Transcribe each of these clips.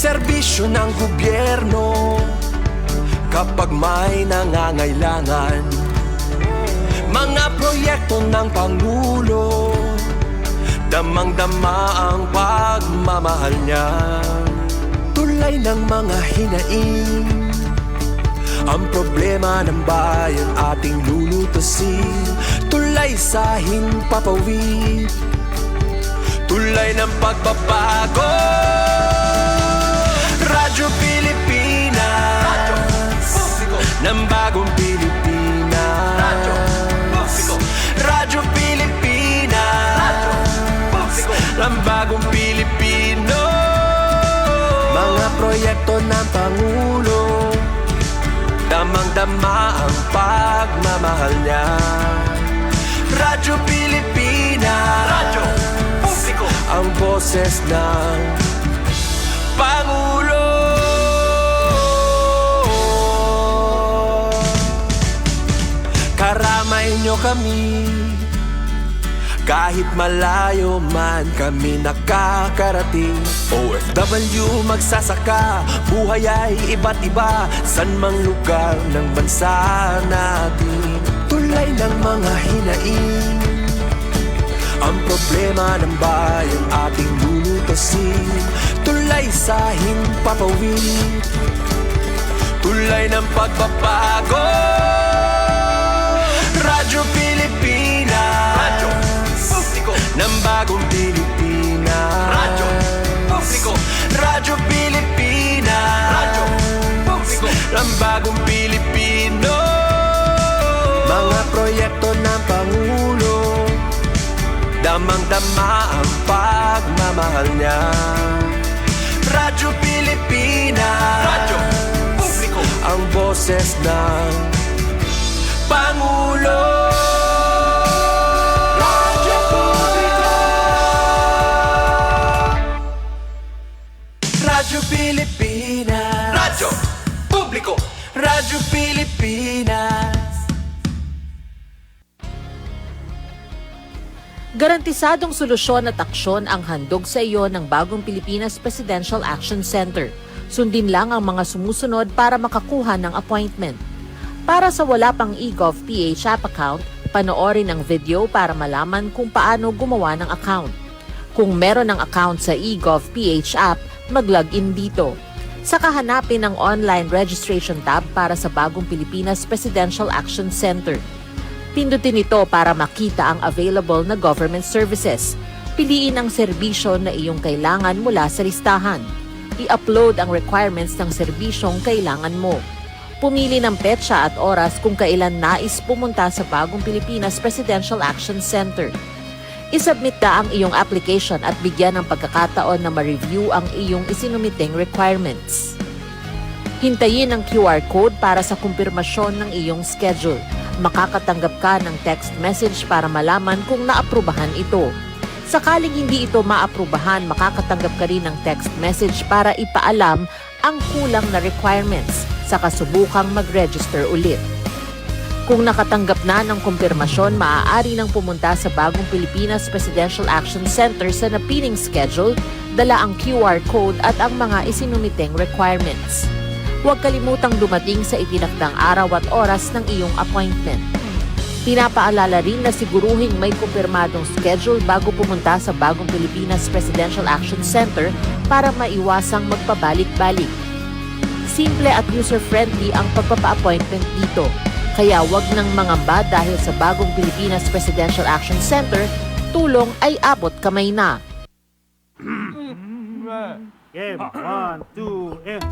serbisyo ng gobyerno kapag may nangangailangan. Mga proyekto ng Pangulo, damang-dama ang pagmamahal niya. Tulay ng mga hinaing, ang problema ng bayan ating lulutusin. Tulay sa himpapawid, tulay ng pagbabago. Radyo Pilipinas, Radyo Publiko ng bagong Pilipinas. Radyo Publiko, Radyo Pilipinas, Radyo Publiko ng bagong Pilipino. Mga proyekto ng Pangulo, damang-dama ang pagmamahal niya. Radyo Pilipinas, Radyo Publiko, ang boses ng Pangulo. Karamay nyo kami, kahit malayo man kami nakakarating. OFW magsasaka, buhay ay iba't iba, san mang lugar ng bansa natin. Tulay ng mga hinaing, ang problema ng bayan ating lulutusin. Tulay sa himpapawid, tulay ng pagbabago. Radyo Pilipinas, Radyo Publiko ng bagong Pilipinas. Radyo Publiko, Radyo Pilipinas, Radyo Publiko ng bagong Pilipino. Mga proyekto ng Pangulo, damang-dama ang pagmamahal niya. Radyo Pilipinas, Radyo Publiko, ang boses ng Pangulo. Radyo Publiko, Radyo Pilipinas, Radyo Publiko, Radyo Pilipinas. Garantisadong solusyon at aksyon ang handog sa iyo ng bagong Pilipinas Presidential Action Center. Sundin lang ang mga sumusunod para makakuha ng appointment. Para sa wala pang eGov.ph app account, panoorin ang video para malaman kung paano gumawa ng account. Kung meron ng account sa eGov.ph app, mag-login dito. Saka hanapin ang online registration tab para sa bagong Pilipinas Presidential Action Center. Pindutin ito para makita ang available na government services. Piliin ang serbisyo na iyong kailangan mula sa listahan. I-upload ang requirements ng serbisyong kailangan mo. Pumili ng petsa at oras kung kailan nais pumunta sa bagong Pilipinas Presidential Action Center. I-submit na ang iyong application at bigyan ng pagkakataon na ma-review ang iyong isinumiting requirements. Hintayin ang QR code para sa kumpirmasyon ng iyong schedule. Makakatanggap ka ng text message para malaman kung naaprubahan ito. Sakaling hindi ito maaprubahan, makakatanggap ka rin ng text message para ipaalam ang kulang na requirements sa kasubukang mag-register ulit. Kung nakatanggap na ng kumpirmasyon, maaari nang pumunta sa bagong Pilipinas Presidential Action Center sa napiling schedule, dala ang QR code at ang mga isinumiteng requirements. Huwag kalimutang dumating sa itinakdang araw at oras ng iyong appointment. Pinapaalala rin na siguruhing may kumpirmadong schedule bago pumunta sa bagong Pilipinas Presidential Action Center para maiwasang magpabalik-balik. Simple at user-friendly ang pagpapa-appointment dito. Kaya wag nang mangamba dahil sa bagong Pilipinas Presidential Action Center, tulong ay abot kamay na. Game, 1, 2, and...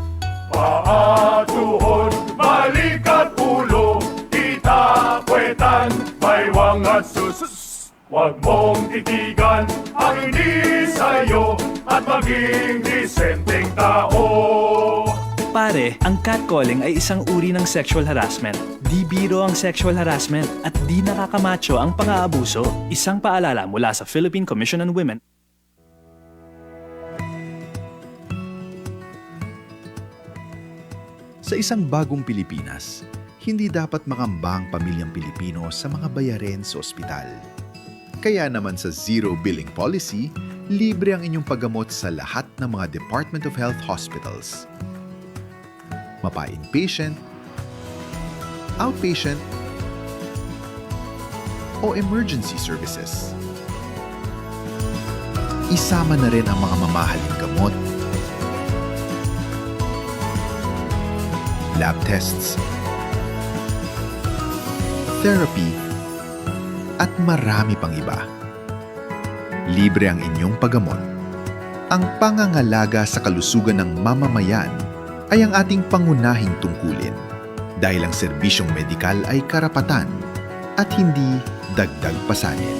Paa, tuhod, balikat ulo, itapwetan, baywang at sus. Huwag mong titigan ang hindi sa'yo at maging disenteng tao. Pare, ang catcalling ay isang uri ng sexual harassment. Di biro ang sexual harassment at di nakakamacho ang pang-aabuso. Isang paalala mula sa Philippine Commission on Women. Sa isang bagong Pilipinas, hindi dapat makamba ang pamilyang Pilipino sa mga bayarin sa ospital. Kaya naman sa Zero Billing Policy, libre ang inyong paggamot sa lahat ng mga Department of Health hospitals. Mapa-inpatient, outpatient, o emergency services. Isama na rin ang mga mamahaling gamot, lab tests, therapy, at marami pang iba. Libre ang inyong paggamot. Ang pangangalaga sa kalusugan ng mamamayan ay ang ating pangunahing tungkulin dahil ang serbisyong medikal ay karapatan at hindi dagdag pasanin.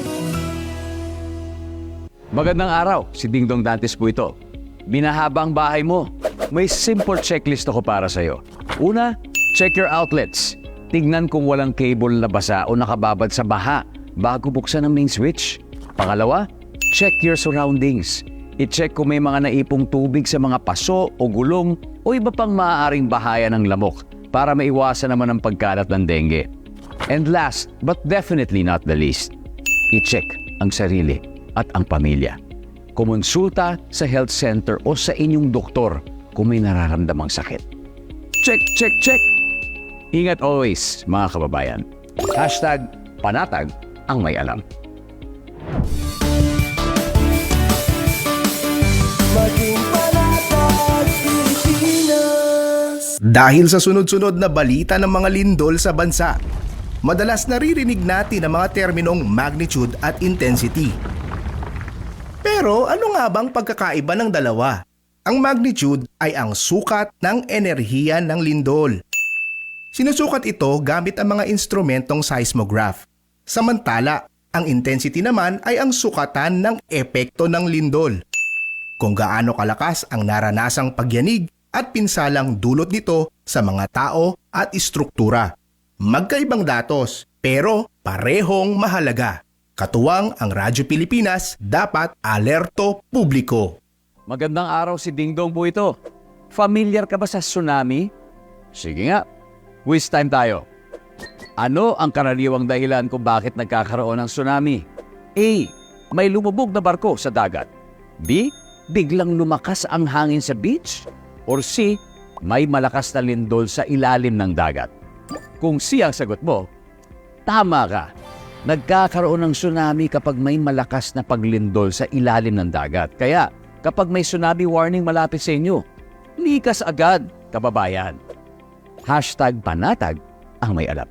Magandang araw, si Dingdong Dantes po ito. Binahaba ang bahay mo. May simple checklist ako para sa'yo. Una, check your outlets. Tignan kung walang cable na basa o nakababad sa baha bago buksan ang main switch. Pangalawa, check your surroundings. I-check kung may mga naipong tubig sa mga paso o gulong o iba pang maaaring bahaya ng lamok para maiwasan naman ang pagkalat ng dengue. And last, but definitely not the least, i-check ang sarili at ang pamilya. Kumonsulta sa health center o sa inyong doktor kung may nararamdamang sakit. Check, check, check! Ingat always, mga kababayan. #panatag ang may alam. Dahil sa sunod-sunod na balita ng mga lindol sa bansa, madalas naririnig natin ang mga terminong magnitude at intensity. Pero ano nga bang pagkakaiba ng dalawa? Ang magnitude ay ang sukat ng enerhiya ng lindol. Sinusukat ito gamit ang mga instrumentong seismograph. Samantala, ang intensity naman ay ang sukatan ng epekto ng lindol. Kung gaano kalakas ang naranasang pagyanig at pinsalang dulot nito sa mga tao at istruktura. Magkaibang datos, pero parehong mahalaga. Katuwang ang Radyo Pilipinas, dapat alerto publiko. Magandang araw, si Dingdong po ito. Familiar ka ba sa tsunami? Sige nga, quiz time tayo. Ano ang karaniwang dahilan kung bakit nagkakaroon ng tsunami? A. May lumubog na barko sa dagat. B. Biglang lumakas ang hangin sa beach. Or C. May malakas na lindol sa ilalim ng dagat. Kung C ang sagot mo, tama ka. Nagkakaroon ng tsunami kapag may malakas na paglindol sa ilalim ng dagat. Kaya, kapag may tsunami warning malapit sa inyo, likas agad, kababayan. #panatag ang may alam.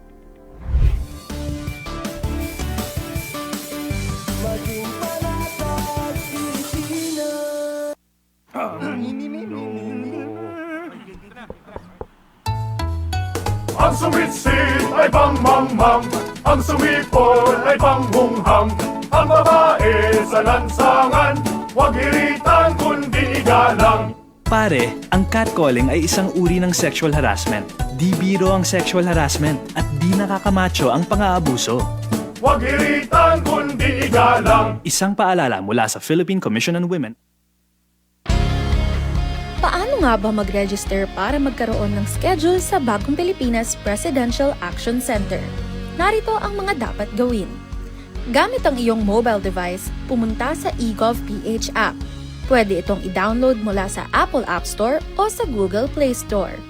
Ang sumitsit ay bang-mang-mang, ang sumipol ay bang-hunghang, ang babae sa lansangan, huwag iritan kundi igalang. Pare, ang catcalling ay isang uri ng sexual harassment. Di biro ang sexual harassment at di nakakamacho ang pang-aabuso. Huwag iritan kundi igalang. Isang paalala mula sa Philippine Commission on Women. Paano nga ba mag-register para magkaroon ng schedule sa Bagong Pilipinas Presidential Action Center? Narito ang mga dapat gawin. Gamit ang iyong mobile device, pumunta sa eGov.ph app. Pwede itong i-download mula sa Apple App Store o sa Google Play Store.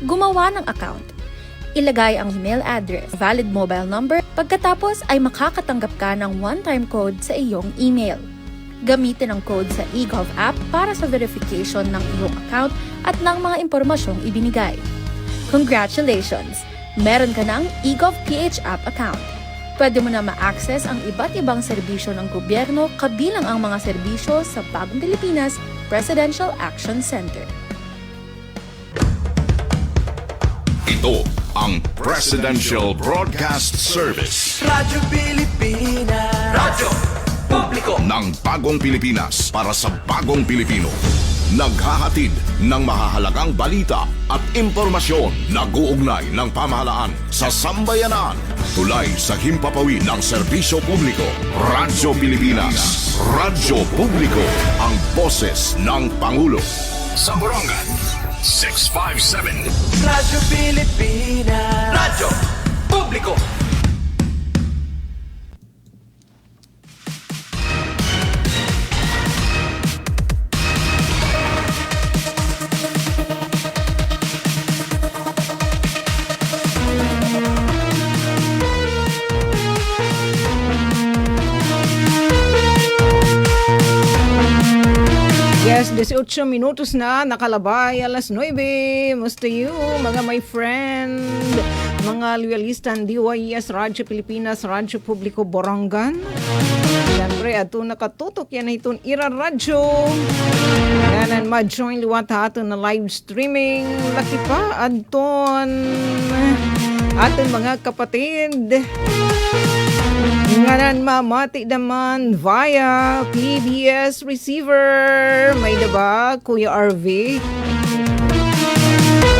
Gumawa ng account. Ilagay ang email address, valid mobile number, pagkatapos ay makakatanggap ka ng one-time code sa iyong email. Gamitin ang code sa eGov app para sa verification ng iyong account at ng mga impormasyong ibinigay. Congratulations! Meron ka ng eGov.ph app account. Pwede mo na ma-access ang iba't ibang serbisyo ng gobyerno kabilang ang mga serbisyo sa Bagong Pilipinas Presidential Action Center. Ito ang Presidential Broadcast Service. Radyo Pilipinas. Radyo Publiko Ng Bagong Pilipinas para sa Bagong Pilipino. Naghahatid ng mahahalagang balita at impormasyon na guugnay ng pamahalaan sa sambayanan. Tulay sa himpapawid ng serbisyo publiko. Radyo Pilipinas. Radyo Publiko. Ang boses ng Pangulo. Sa Borongan, 657. Radyo Pilipinas. Radyo Publiko. Yes, 18 minutos na, nakalabay, alas 9. Musta you, mga my friend, mga loyalista ng DYS, Radyo Pilipinas, Radyo Publiko Borongan. Siyempre, ato nakatutok yan na itong Ira Radyo. Yan, ma-join liwat ato na live streaming. Laki pa, Anton, aton mga kapatid. Nganan mamati naman via PBS receiver. May diba, Kuya RV?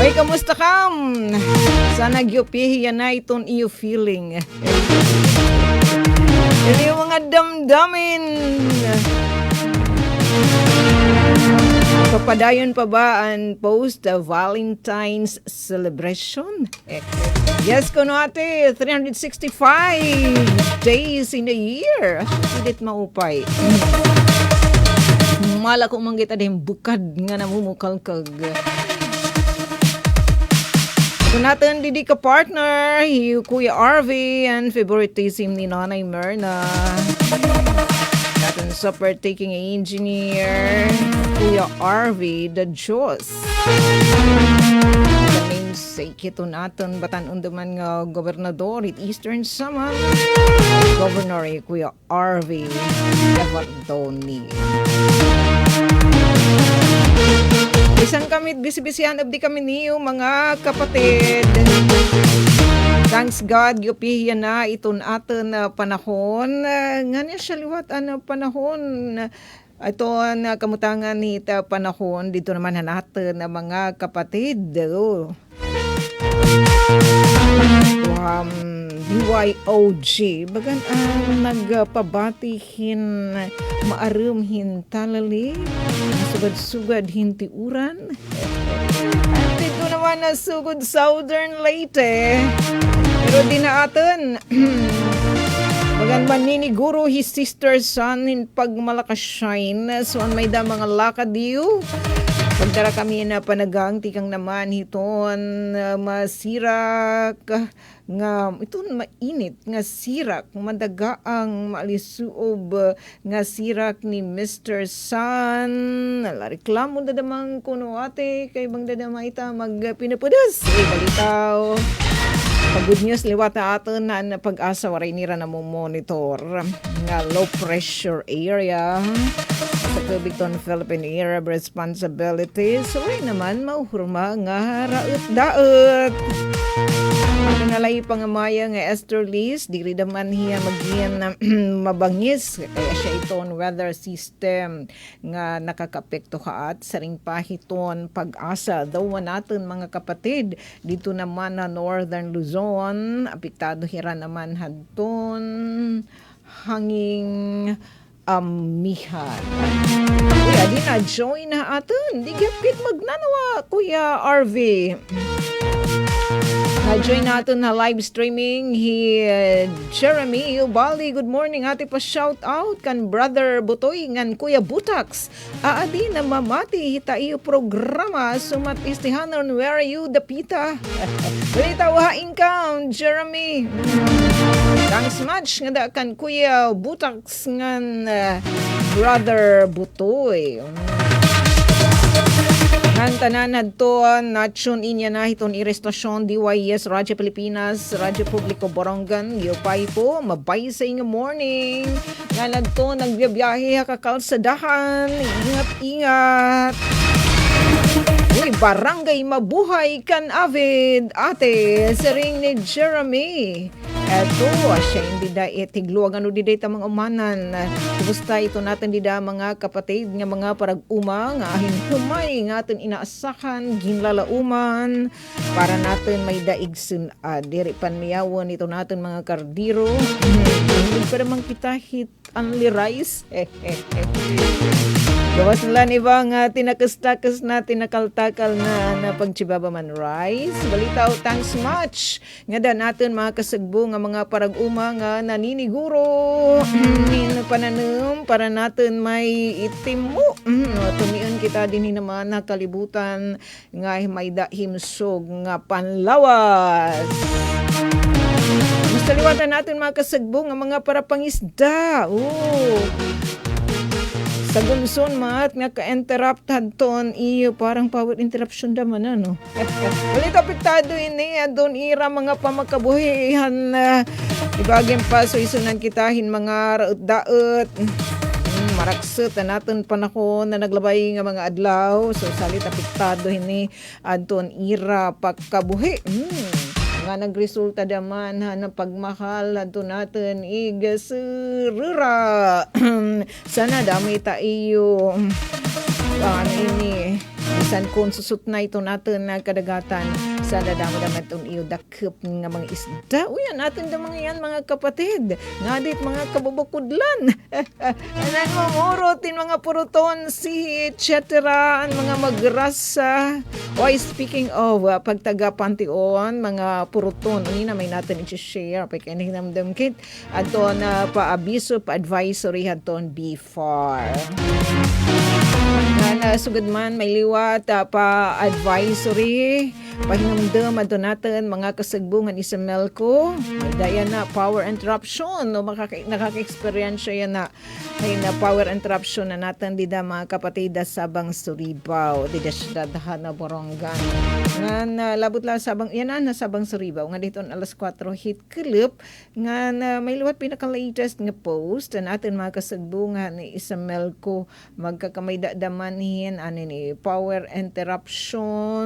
Ay, kamusta kam? Sana gyupihiyan na itong iyo feeling. Yan yung mga damdamin. Papadayon pa ba ang post-Valentine's celebration? Yes, kuno ate, 365 days in a year. Hindi maupay. Mala ko manggita din bukad nga namumukalkag. Ito natin, Didi ka partner, Kuya RV, and favoritism ni Nanay Myrna. Natin super taking engineer, Kuya RV, the Diyos. The namesake ito natin, batan undaman nga gobernador at Eastern Samar, Governor Kuya RV, Evardoni. Isang kamit, bisi-bisihan, abdi kami niyo, mga kapatid. Thanks God, yupihiyan na itong atin na panahon. Nga niya siya liwat ang panahon. Ito ang kamutangan ni panahon. Dito naman natin na mga kapatid. BYOG. Bagan ang nagpabatihin maarumhin talali. Sugad-sugad hinti uran. At dito naman na sugod Southern Leyte. Pero di na atin. Bagan maniniguro his sister's son in pagmalakasyine. So an may da mga lakadiyo. Pagdara kami na panagang tikang naman hiton masirak nga iton mainit nga sirak madagaang maalisuob nga sirak ni Mr. Sun. Reklamo dadamang kuno ate kay bang dadama ita magpinapudas. Balitaw. Good news liwat na atin na pag-asa waray nira na monitor nga low pressure area sa Cubicton Philippine Area of Responsibility. So rin naman mauhurma nga raot-daot. Ano nalay pangamaya nga Esther Liz, di rin naman hiya magiyan na mabangis. Kaya siya iton weather system nga nakakapekto kaat sa ring pahiton pag-asa. Daw natin mga kapatid, dito naman na Northern Luzon, apektado hira naman hadton hanging amihan. Kuya, di na join na atin. Di gapit magnanawa, Kuya RV. Na-join natin na live streaming Jeremy Ubaldi. Good morning, ate pa shout out kan brother Butoy ngan Kuya Butax. Aadi na mamati hita iyo programa sumat istihanon where are you dapita. Balita wahain ka Jeremy. Thanks much nga da kan Kuya Butax ngan brother Butoy. Ang tanan to natsun inya na hiton irestasyon DYS Radyo Pilipinas Radyo Publiko Borongan Yopay po mabay sa inyo morning nga nagto nagbiyahe kakalsadahan ingat uy barangay mabuhay kan avid ate sa ring ni Jeremy. Eto, siya hindi da tigluwag ano di ta mga umanan. Kumusta ito natin di da mga kapatid nga mga parag-uma nga ahin humay nga atin inaasahan ginlalauman para natin may daig sun diri panmiyawon ito natin mga kardiro. Hindi pa naman kita hit only rice. Gawas nila ni ba nga tinakas-takas na tinakaltakal na pagtsibaba man rice. Balitaw, thanks much. Nga da natin mga kasagbo nga mga parag-uma nga naniniguro pananum para natin may itim mo. Tumiyon kita din naman na kalibutan nga may dahimsog nga panlawas. Gusto liwatan natin mga kasagbo nga mga parapangisda. Sa gunson mat nga ka-interrupt hadton iyo parang power interruption daman ano. Walit apektado ini adon ira mga pamakabuhihan ibagin pa so isunan kitahin mga raot-daot. Maraksot na natin panahon na naglabay nga mga adlaw so salit apektado ini adton ira pagkabuhi. Nga nagresulta daman ng pagmahal adto natin igasirira. Sana dami tayo ini bisan kung susut na ito natin na kadagatan sana dami itong iyo dakip nga mga isda. Uyan natin da mga yan mga kapatid nga dit mga kabubukudlan. Anang mamorotin mga puruton si etc. Ang mga magrasa. Why speaking of pagtaga-pantion mga puruton ini na may natin i-share pagkainamdam kit aton na pa-abiso pa-advisory aton before na sugad man may liwat pa advisory pahinamdam ato natin mga kasagbungan isamelko may daya na power interruption no nakaka-experience yan na ay na power interruption na natin dida mga kapatid sabang Suribao dida syudadahan na Borongan nga labot lang sabang yan na sabang Suribao nga dito alas 4 hit clip nga na may liwat pinaka-latest nga post na natin mga kasagbungan ni Isamelko magkakamay dadamanhin ni power interruption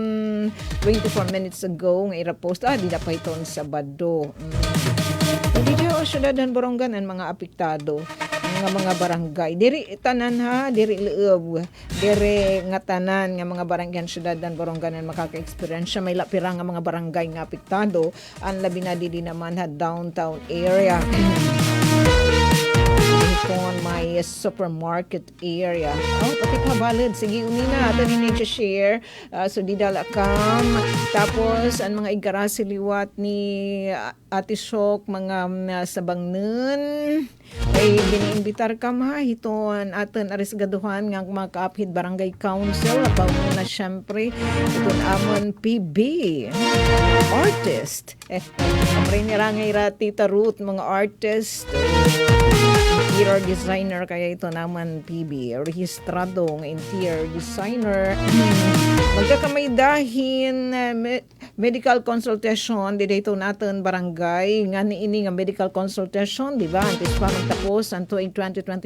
24 minutes ago nga ira-post di na pa iton Sabado. Hindi daw syudadan Borongan ang mga apektado nga mga barangay diri tanan ha diri loob diri nga tanan nga mga barangay syudadan Borongan ang makaka-experience may lapira nga mga barangay nga apektado ang labi na di naman ha downtown area on my supermarket area. Okay kabalad. Sige, unina. Ito ni share. So, di dala kam. Tapos, ang mga igarasi liwat ni Ate Sok, mga sabangnen. Ay, biniimbitar kam ha. Ito atin arisgaduhan ng mga kaapid barangay council. Abaw na syempre. Ito amon PB. Artist. Kamari nirangay Tita Ruth, mga artist. Interior designer kaya ito naman PB rehistrado ng interior designer magkakamay dahin medical consultation dito natin barangay nga niini nga medical consultation di ba antes pa magtapos anto 2025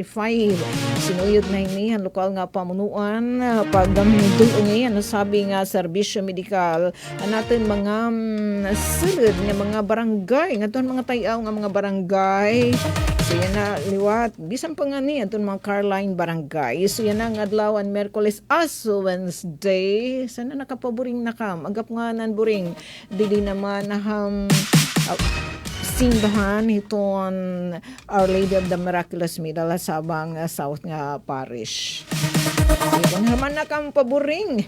sinuyod na ini ang lokal nga pamunuan pagdulong ngayon nasabi nga serbisyo medikal natin mga sulod nga mga barangay nga ton mga tayaw nga mga barangay. So yan na liwat, bisan pa nga ni atong mga Caroline Barangay. So yan na ang adlaw ang Merkules aso Wednesday. Sana nakapaboring na kam. Agap nga nan buring. Dili naman simbahan itong Our Lady of the Miraculous Middle sabang South nga Parish. Kung naman na kang paboring.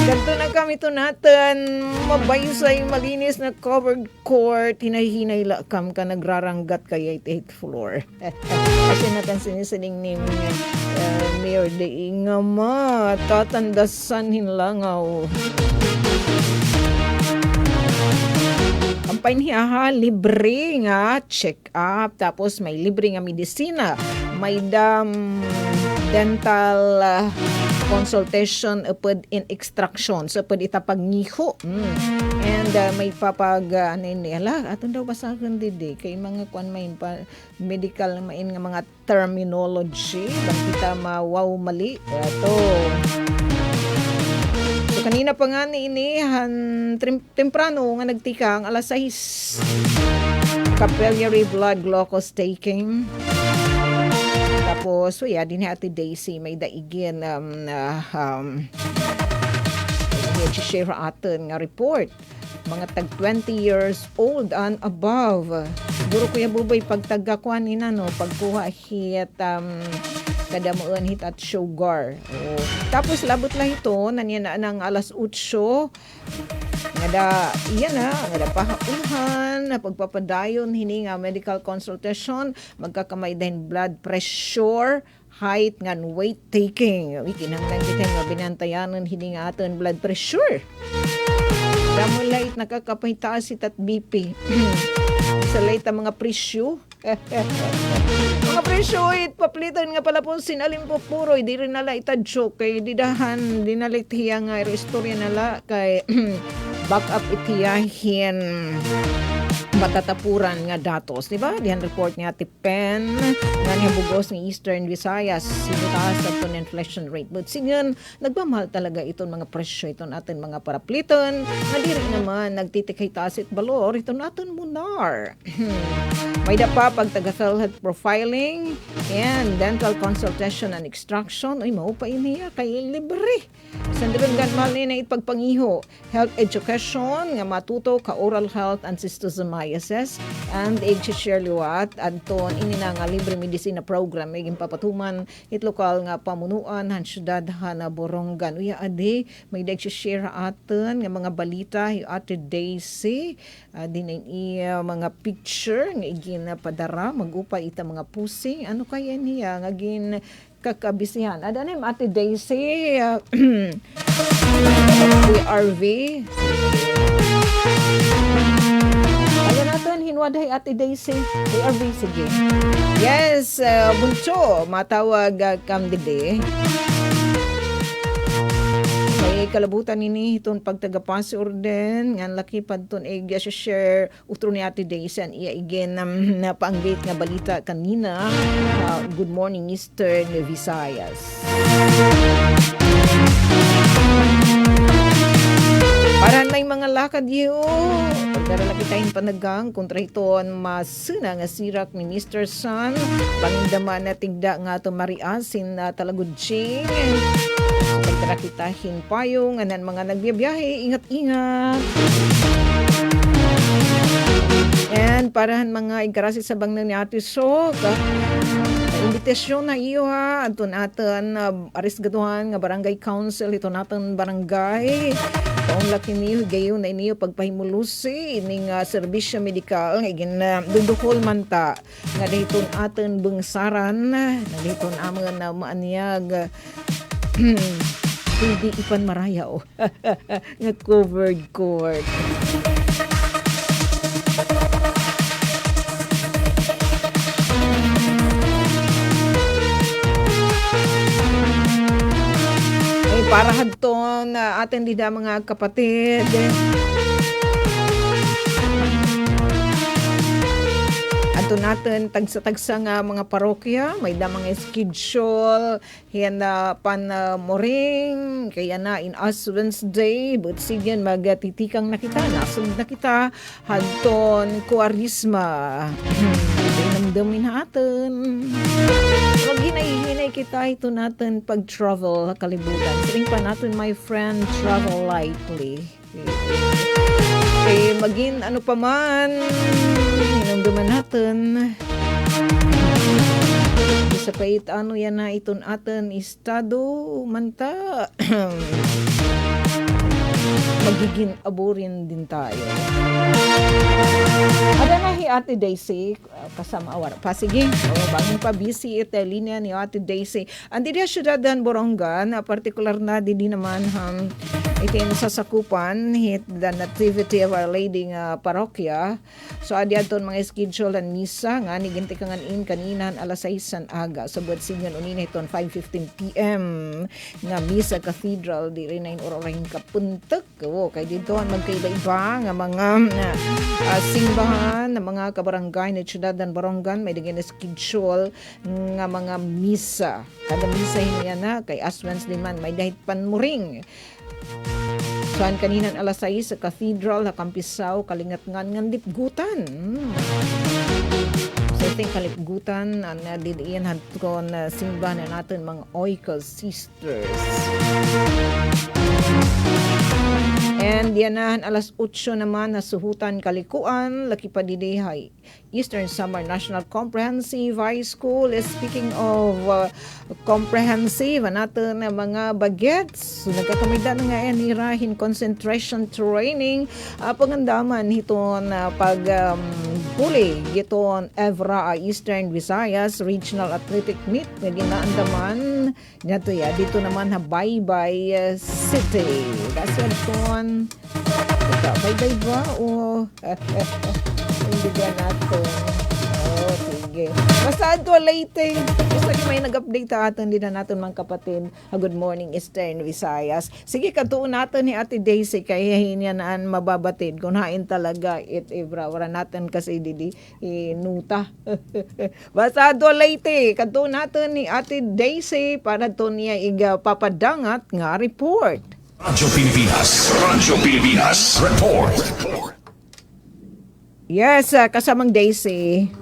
Ganto na kami ito natin mabaysay malinis na covered court hinahinay lakam ka nagraranggat kay 8th floor. Kasi natin sinisiling ni Mayor de nga ma tatandasan hinlangaw. Kampay niya ha, libre nga check up tapos may libre nga medisina may dental consultation upod in extraction so upod itapagniho and may papag nila atong daw basahan didi kay mga kwan may medical main nga mga terminology bang kita mawaw mali ato so kanina pa nga ni inihan temprano nga nagtikang alas 6 capillary blood glucose taking. Tapos, so yeah, din Ate Daisy, may daigin share atin nga report. Mga tag 20 years old and above. Siguro Kuya Bubay, pagtagakuan nina, no, pagkuha hit, kadamuan hit at sugar. Oh. Tapos, labot lang ito, nanyan na ng alas 8, nga da pahaunhan na pagpapadayon hini nga medical consultation magkakamay din blood pressure height nga weight taking ikinahanglan kita nga binantayanan hini nga aton blood pressure damo light nakakapahitaas at BP sa light mga presyo Mga presyo, paplitan nga pala po sinalim po puro, di rin nala itadyo kay didahan, di nalitiya nga istorya nala kay back up itiyahin matatapuran nga datos, di ba? Diyan report nga tipen nga niya bugos ng Eastern Visayas sinutaas at itong inflation rate. But sigan, nagmamahal talaga itong mga presyo itong atin mga parapliton nga diri naman nagtitikay taas it balor itong atin munar. May dapa pag taga-health profiling and dental consultation and extraction ay mao pa iniya kay libre. Sandiran ganmal ni na ipagpangiho health education nga matuto ka oral health and schistosomiasis and age-share liwat adton ini na nga libre medisina program may papatuman it lokal nga pamunuan han syudad hana Borongan uya adi may age-share aton nga mga balita yu ate Daisy din iya mga picture nga igin padara magupay ita mga pusing ano kaya niya nga gin kakabisihan. Ada na yung Ate Daisy PRV. Ada natin hinwaday Ate Daisy PRV. Sige. Yes, bunso matawag kam dide. May kalabutan ini itong pagtagapasi orden nga laki padton siya share utro ni Ate Daisy and iya again na paanggit nga balita kanina. Good morning Eastern Visayas. Parahan may mga lakad yun. Pagdarala kitain panagang kontra iton masuna nga sirak ni Mr. Sun. Pangindaman na tigda nga ito mariasin na talagudjing. Pagdara kitahin payong anan mga nagbiyabiyahe, ingat-ingat. And parahan mga ikarasi sa bang ni Ate Sok. Imbitasyon na iyo ha. Ito natin aris gaduhan nga barangay council. Ito natin barangay. Taong laki niyo, gayon na iniyo pagpahimulusi ining serbisyo medikal nga igin dudukol man ta nga dayton aton bungsaran na dayton amon na maanyag hindi ipan maraya o nga covered court. Para hadton atin dida mga kapatid. Ato natin tagsa-tagsa nga mga parokya, may da mga schedule, hiyanda pan moring, kaya na in Ash Wednesday, but sigyan magatitikang na kita, nasod na kita, hadton kuarisma. Dinamdamin natin. Wag hinay kita ito natin pag-travel kalibutan. Siring pa natin, my friend, travel lightly. Okay, maging ano pa man, hinamdaman natin. Isa pa ano yan na iton atin estado manta. Magiging aburin din tayo. Ada na hi Ate Daisy kasama awar. Sige. Bangin pa busy ite linya ni Ate Daisy. Andi dia syudad dan Borongan, particular na di naman itin sasakupan hit the Nativity of Our Lady nga parokya. So adi aton mga schedule and misa nga ni gintikangan in kaninan alas 6 aga. So buat singon unina iton 5:15 PM nga misa cathedral di rin na oraring kapuntek. Kay dito magkaiba-iba nga mga simbahan na mga kabarangay na syudad ng Borongan may digin schedule nga mga misa. Kada misa niya na kay Ash Wednesday man may dahit panmuring. Saan kaninan alas 6 sa cathedral na Kampisaw kalingat-ngan ng dipgutan. So I think kalipgutan na didiyan hadkon simbahan na natin mga Oikos Sisters. And dianahan alas 8 naman na suhutan kalikuan laki pa didihay Eastern Samar National Comprehensive High School. Speaking of comprehensive natin na mga bagets, so nagkakamida na nga nirahin concentration training pangandaman hiton pag huli giton Evra Eastern Visayas Regional Athletic Meet nga ginaandaman nato ya dito naman ha Baybay City. Kasi ton Baybay ba o hindi natin Sige. Basta ato late. Basta may nag-update atin din na natin mga kapatid. Good morning Eastern Visayas. Sige, katuon natin ni Ate Daisy kaya hinyanaan mababatid. Kung hain talaga ibra. Wala natin kasi didi inuta. Basta ato late. Katuon natin ni Ate Daisy para to niya papadangat nga report. Radyo Pilipinas. Radyo Pilipinas. Report. Yes, kasamang Daisy.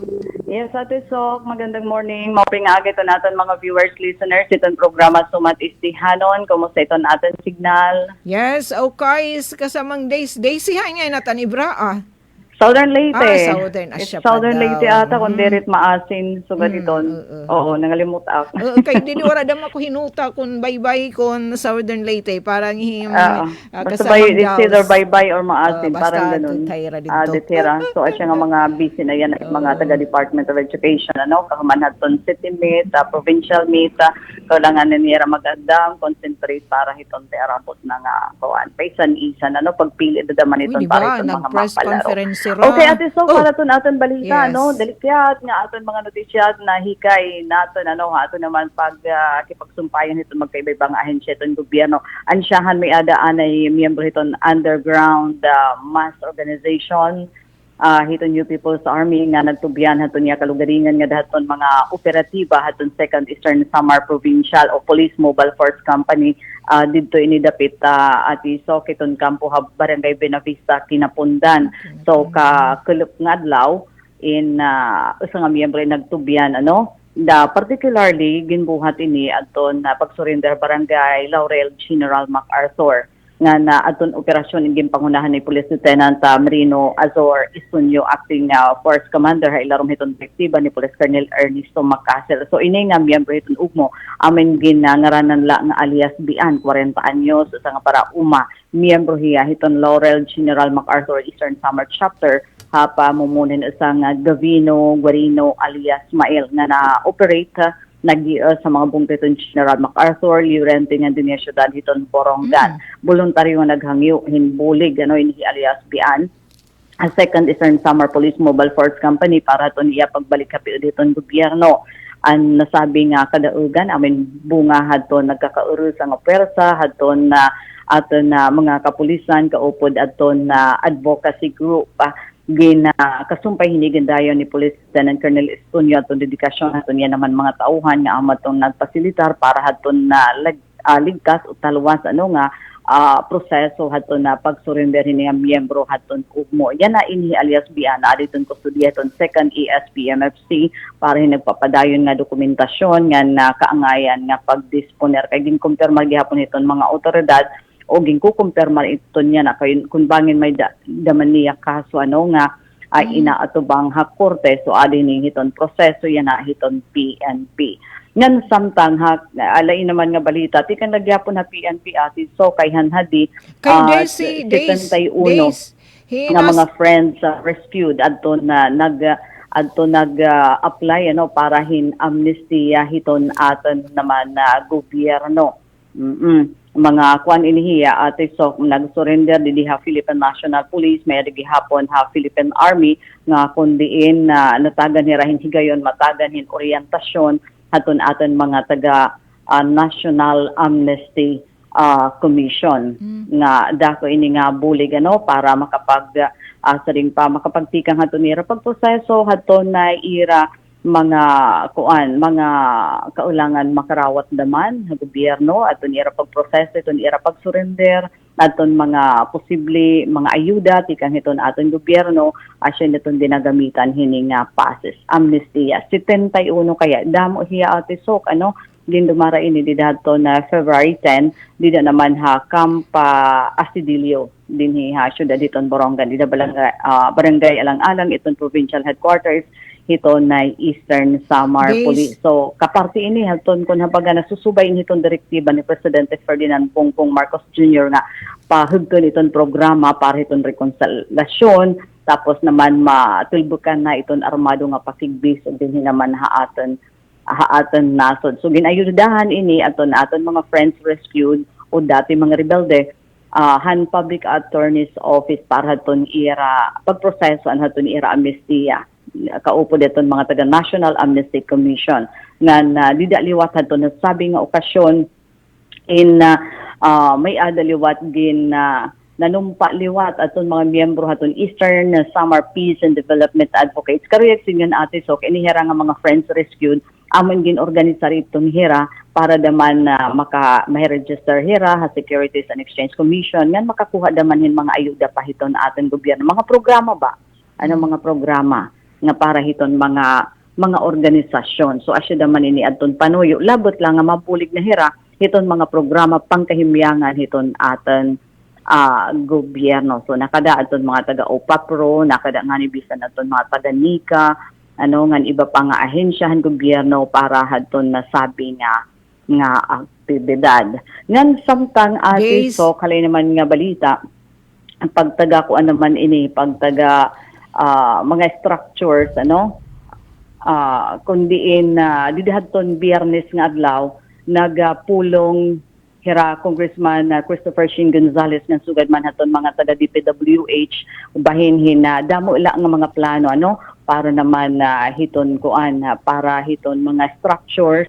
Yes, Ate Sok, magandang morning. Mapingagi ito natin mga viewers, listeners. Itong programa Sumat Istihanon. Kumusta ito natin signal? Yes, okay. Kasamang Daisy, hay nga natin ibra Southern Leyte. Southern. It's Southern Leyte ata, kung dirit maasin. So, gano'n. Oo, nangalimut ako. Kay diniwara dam ako hinuta kung bye-bye kon Southern Leyte. Parang basta it's either bye-bye or maasin. Parang gano'n. Detera. So, at siya nga mga busy na yan, mga taga-Department of Education, Kahumanhaton City Meet, Provincial Meet, kailangan na nila mag-andam, concentrate para hitong terapot na nga, paisan-isan, pagpili na daman itong para itong mga press conference okay, Ate Sok, para ito natin balita, Delikyat nga aton mga notisyat na hikay natin, ato naman kipagsumpayan ito magkaibang ahensya itong gobyerno. Ansyahan may adaan ay miyembro itong underground mass organization, hiton New People's Army nga nagtubiyan haton niya kalugaringan nga dahaton mga operatiba haton 2nd Eastern Samar Provincial o Police Mobile Force Company dito inidapit Ati Sok iton kampo Barangay Benavista Kinapundan. So kakulop nga adlaw in usa nga miyembro nagtubiyan particularly ginbuhat ini aton pagsurrender Barangay Laurel General MacArthur nga na aton operasyon ingin pangunahan ni Police Lieutenant Marino Azor Isunyo, acting Force Commander ilarom hiton direktiba ni Police Colonel Ernesto Macasel. So ini nga miyembro hiton ugmo amin ginangaranan la nga alias Bian 40 anyos sa nga para miyembro hiya hiton Laurel General MacArthur Eastern Samar Chapter hapa mumunin isang Gavino Guarino alias Mael nga na-operate sa mga bungkiton General MacArthur, Liurente nga din niya syudad hiton Borongan. Voluntaryo nga naghangyo, hinbulig, ini alias Bian. A 2nd Eastern Samar Police Mobile Force Company para ito niya pagbalik kapit hiton gobyerno. Ang nasabi nga kadaugan, amin bunga hadton nagkakauro sa nga pwersa, hadton aton mga kapulisan, kaupod aton advocacy group, kasumpay hinigan dayon ni Police Lieutenant Colonel Estunyo atong dedikasyon haton yan naman mga tauhan nga amatong nagpasilitar para haton na ligtas o talwas proseso haton na pagsurrender ni nga miyembro haton ugmo. Yan na ini alias Biana aditon kustodiya haton 2nd ESPMFC para nagpapadayon nga dokumentasyon nga kaangayan nga pagdisponer kay ginkumpirma gihapon iton mga otoridad o ginkukumpirma ito niya na kung bangin may daman niya kaso inaatubang hakorte so adi ni hiton proseso yan na hiton PNP. Ngan samtang alay naman nga balita tikan nagyapon na PNP Ati So kay hanhadi Daisy nga mga friends rescued adto nag-apply para amnestia hiton aton naman na gobyerno. Mga kwan inihiya Ate Sok nag-surrender diha Philippine National Police may gihapon Philippine Army nga kundiin natagan hirahin higayon matagan hin orientasyon haton aton mga taga National Amnesty Commission nga dako ini nga bulig para saring pa makapagtikang haton ira pagproseso haton na ira mga kaulangan makarawat naman ng gobyerno aton ira pagproseso aton ira pagsurrender aton mga posible mga ayuda tikang hiton aton gobyerno asya niton dinagamitan hining passes amnestia 71 kaya damo hiya Ate Sok gindumara ini didadto na February 10 dida naman Campa Asidilio dinhi syudad hiton Borongan dida barangay alang-alang iton provincial headquarters hiton na Eastern Samar Police. So, kaparti ini haton kun habaga nasusubayin hiton direktiba ni Presidente Ferdinand Bongbong Marcos Jr. nga pahugton iton programa para hiton rekonsilyasyon tapos naman matulbukan na iton armado nga pasigbis ug dinhi naman haatan nasod. So, ginayudahan ini aton mga friends rescued o dati mga rebelde Han Public Attorney's Office para haton ira pagproseso an haton ira amnestia. kaupo deton mga taga National Amnesty Commission nga na didaliwat hadto na sabi nga okasyon in may adaliwat din na nanumpa liwat aton mga miyembro haton Eastern Samar Peace and Development Advocates karoy singan ate so kinihira nga mga friends rescued amon gin organisar itong hira para daman ma-register hira ha Securities and Exchange Commission ngan makakuha daman hin mga ayuda pa hiton aton gobyerno mga programa ba mga programa nga para hiton mga organisasyon so asya daman ini adton panuyo labot lang nga mapulig na hira hiton mga programa pangkahimyangan hiton aton gobyerno. So nakada aton mga taga OPAPRO, nakada nga ni bisan aton mga taga NICA, ngan iba pa nga ahensyahan gobyerno para hadton nasabi nga aktibidad. Ngan samtang ati so kalay naman nga balita ang pagtaga ko naman ini pagtaga mga structures kundiin didihadton Biyernes nga adlaw nagpulong hira Congressman Christopher Shing Gonzales ng sugad man haton mga taga DPWH bahinhin na damo ila nga mga plano para naman hiton kuan para hiton mga structures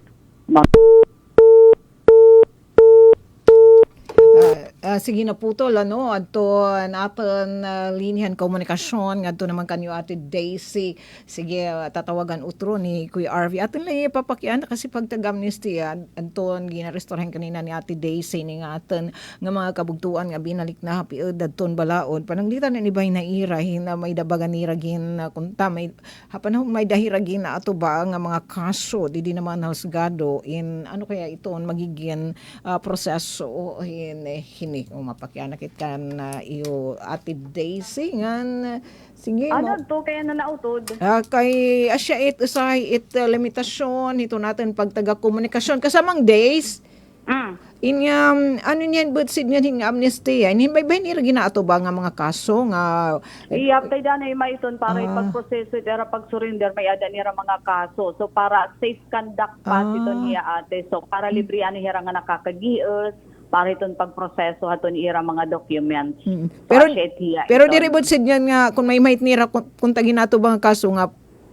sige na putol adto naton linyan komunikasyon ngadto naman kanyo ate Daisy sige tatawagan utro ni Kuya RV aton lang ipapakyan kasi pagtag amnesty adton ginarestoran kanina ni ate Daisy ni nga aton nga mga kabugtuan nga binalik na happy adton balaod pananglitan ni bay na irahin na may dabagan niragin kunta may hapanahon may dahiragin na ato ba nga mga kaso di naman husgado in kaya iton magiging proseso hini mapakyan kita na iyo ate Daisy ngan sige mo to kaya na nautod kay asya usahay limitasyon ito natin pagtaga komunikasyon kasamang days in niyan but sid niyan amnesty in bay ni gina ato ba nga mga kaso nga iyaptay danay maiton para ipagproseso dera pag-surrender may ada nira mga kaso so para safe conduct pa iton niya ate so para libre ani hira nga nakakagios para iton pagproseso haton ira mga documents. Pero diri bud sid niyan nga kung may mahit nira kung tagin nato bang kaso nga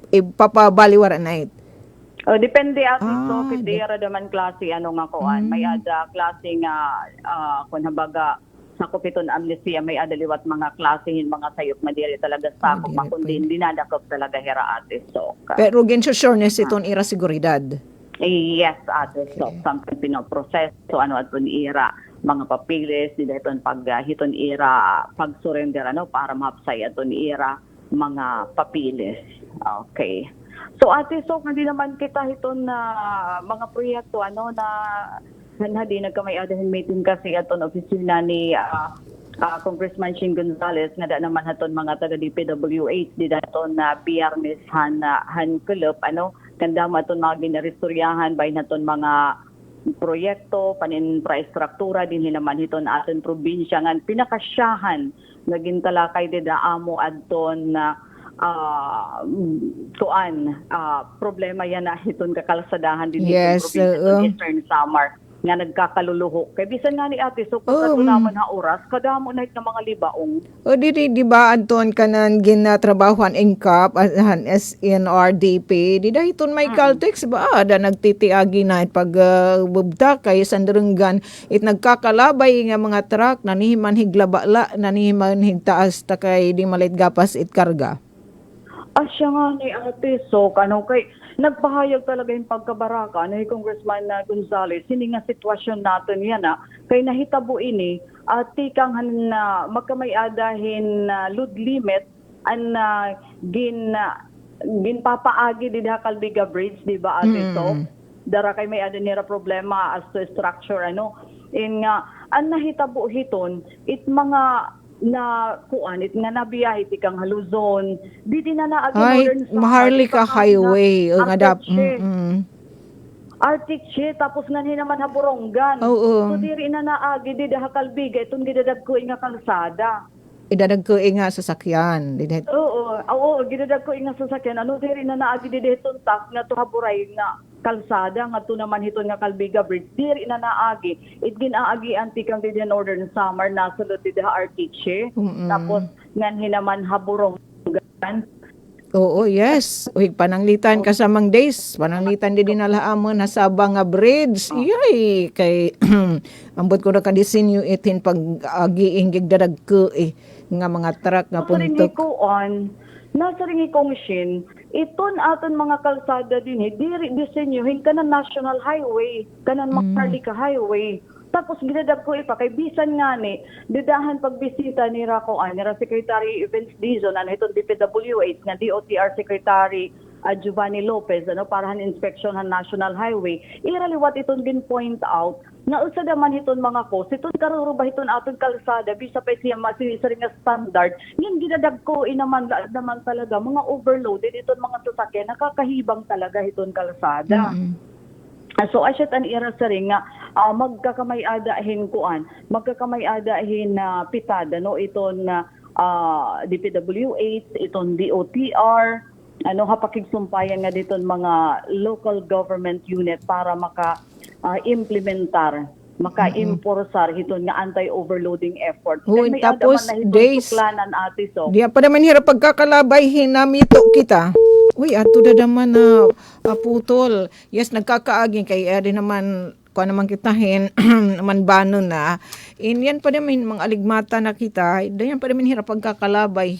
ipapabaliwara na it. Depende ati so kit dira daman klase nga kuan may ada klase nga kun habaga sa kupiton amnesty may adaliwat mga klasehin mga sayop nga diri talaga sa kundi hindi nadakop talaga hira ate so. Pero sureness iton ira seguridad. Yes, ate. So, something pinoproseso, aton ira, mga papilis, di dahiton hiton ira, pag-surrender, para mapsay aton ira, mga papilis. Okay. So, ate, hindi naman kita hiton na mga proyekto, na di nagkamay adahin meeting kasi aton opisina ni Congressman Shing Gonzales nga da naman haton mga taga DPWH di daton na Biyernes han club kanda maton mga ginaristoryahan bay naton mga proyekto paninfrastruktura din naman hiton aton probinsya ngan pinakasyahan naging talakay dida amo adton na problema yan na hiton kakalsadahan din hiton Eastern Samar nga nagkakaluluho. Kay bisan nga ni ate, so kung naman ha oras, kadamo na ng mga libaong. Di ba adton kanan ginatrabahuan NCAP as in RDP, di da iton may Caltex ba? Da nagtitiagi na pag bubda kay sandarunggan it nagkakalabay nga mga truck nanihiman higlabala nanihiman higtaas ta kay di malit gapas it karga. Asya nga ni ate, so kay nagpahayag talaga yung pagkabaraka ni Congressman Gonzales. Hindi nga sitwasyon natin yan kay nahitabo ini at tikang na magkamay-adahin load limit ang ginpapaagi di Calbiga Bridge, di ba ate? So, dara kay may ada nira problema as to structure, in nga, ang nahitabo hiton, it mga na kuanit nga nabiyahe ti kang Luzon di na ay Maharlika Highway nga Artiche tapos nga naman haburonggan so diri na naagi di Calbiga itong gidadag ko nga kalsada idadag ko nga sasakyan gidadag ko nga sasakyan diri na naagi di tuntak nga to haburay nga kalsada nga to naman hiton nga Calbiga Bridge diri na naagi it ginaagi antikang di Northern Samar nasulod di Artiche tapos ngan hinaman haburong Oo, yes. Uy, pananglitan ka sa mang days. Pananglitan din dinalaamon na sabang nga bridge. Iyay, kay ambot ko na kadisinyo itin pag agiing gigdadag ko nga mga truck nga puntok. Nasa ringi kong shin, iton aton mga kalsada din, diri disenyohin ka na national highway, kanan Maharlika Highway. Tapos ginadag ko ipa, kay bisan nga ni, didahan pagbisita ni Rakoan, ni Secretary Events Dizon, itong DPWH, nga DOTR Secretary Giovanni Lopez, parahan inspection ng National Highway. Iraliwat itong din point out, na usa naman iton mga ko, itong karuro ba iton atong kalsada, bisa pa siya masisari nga standard, yung ginadag ko naman talaga, mga overloaded itong mga sasakyan, nakakahibang talaga itong kalsada. So asyat an ira sa ring nga magkakamay-adahin na pitada iton DPWH, iton DOTR, hapakigsumpayan nga diton mga local government unit para maka-imporsar hiton nga anti-overloading effort. Uy, tapos days, so. di pa naman hirap pagkakalabay hinamito kita. Uy, ato da naman na putol. Yes, nagkakaaging kay adi naman kuan naman kitahin man banon na. Yan pa naman mga aligmata na kita. Dayan pa naman hirap pagkakalabay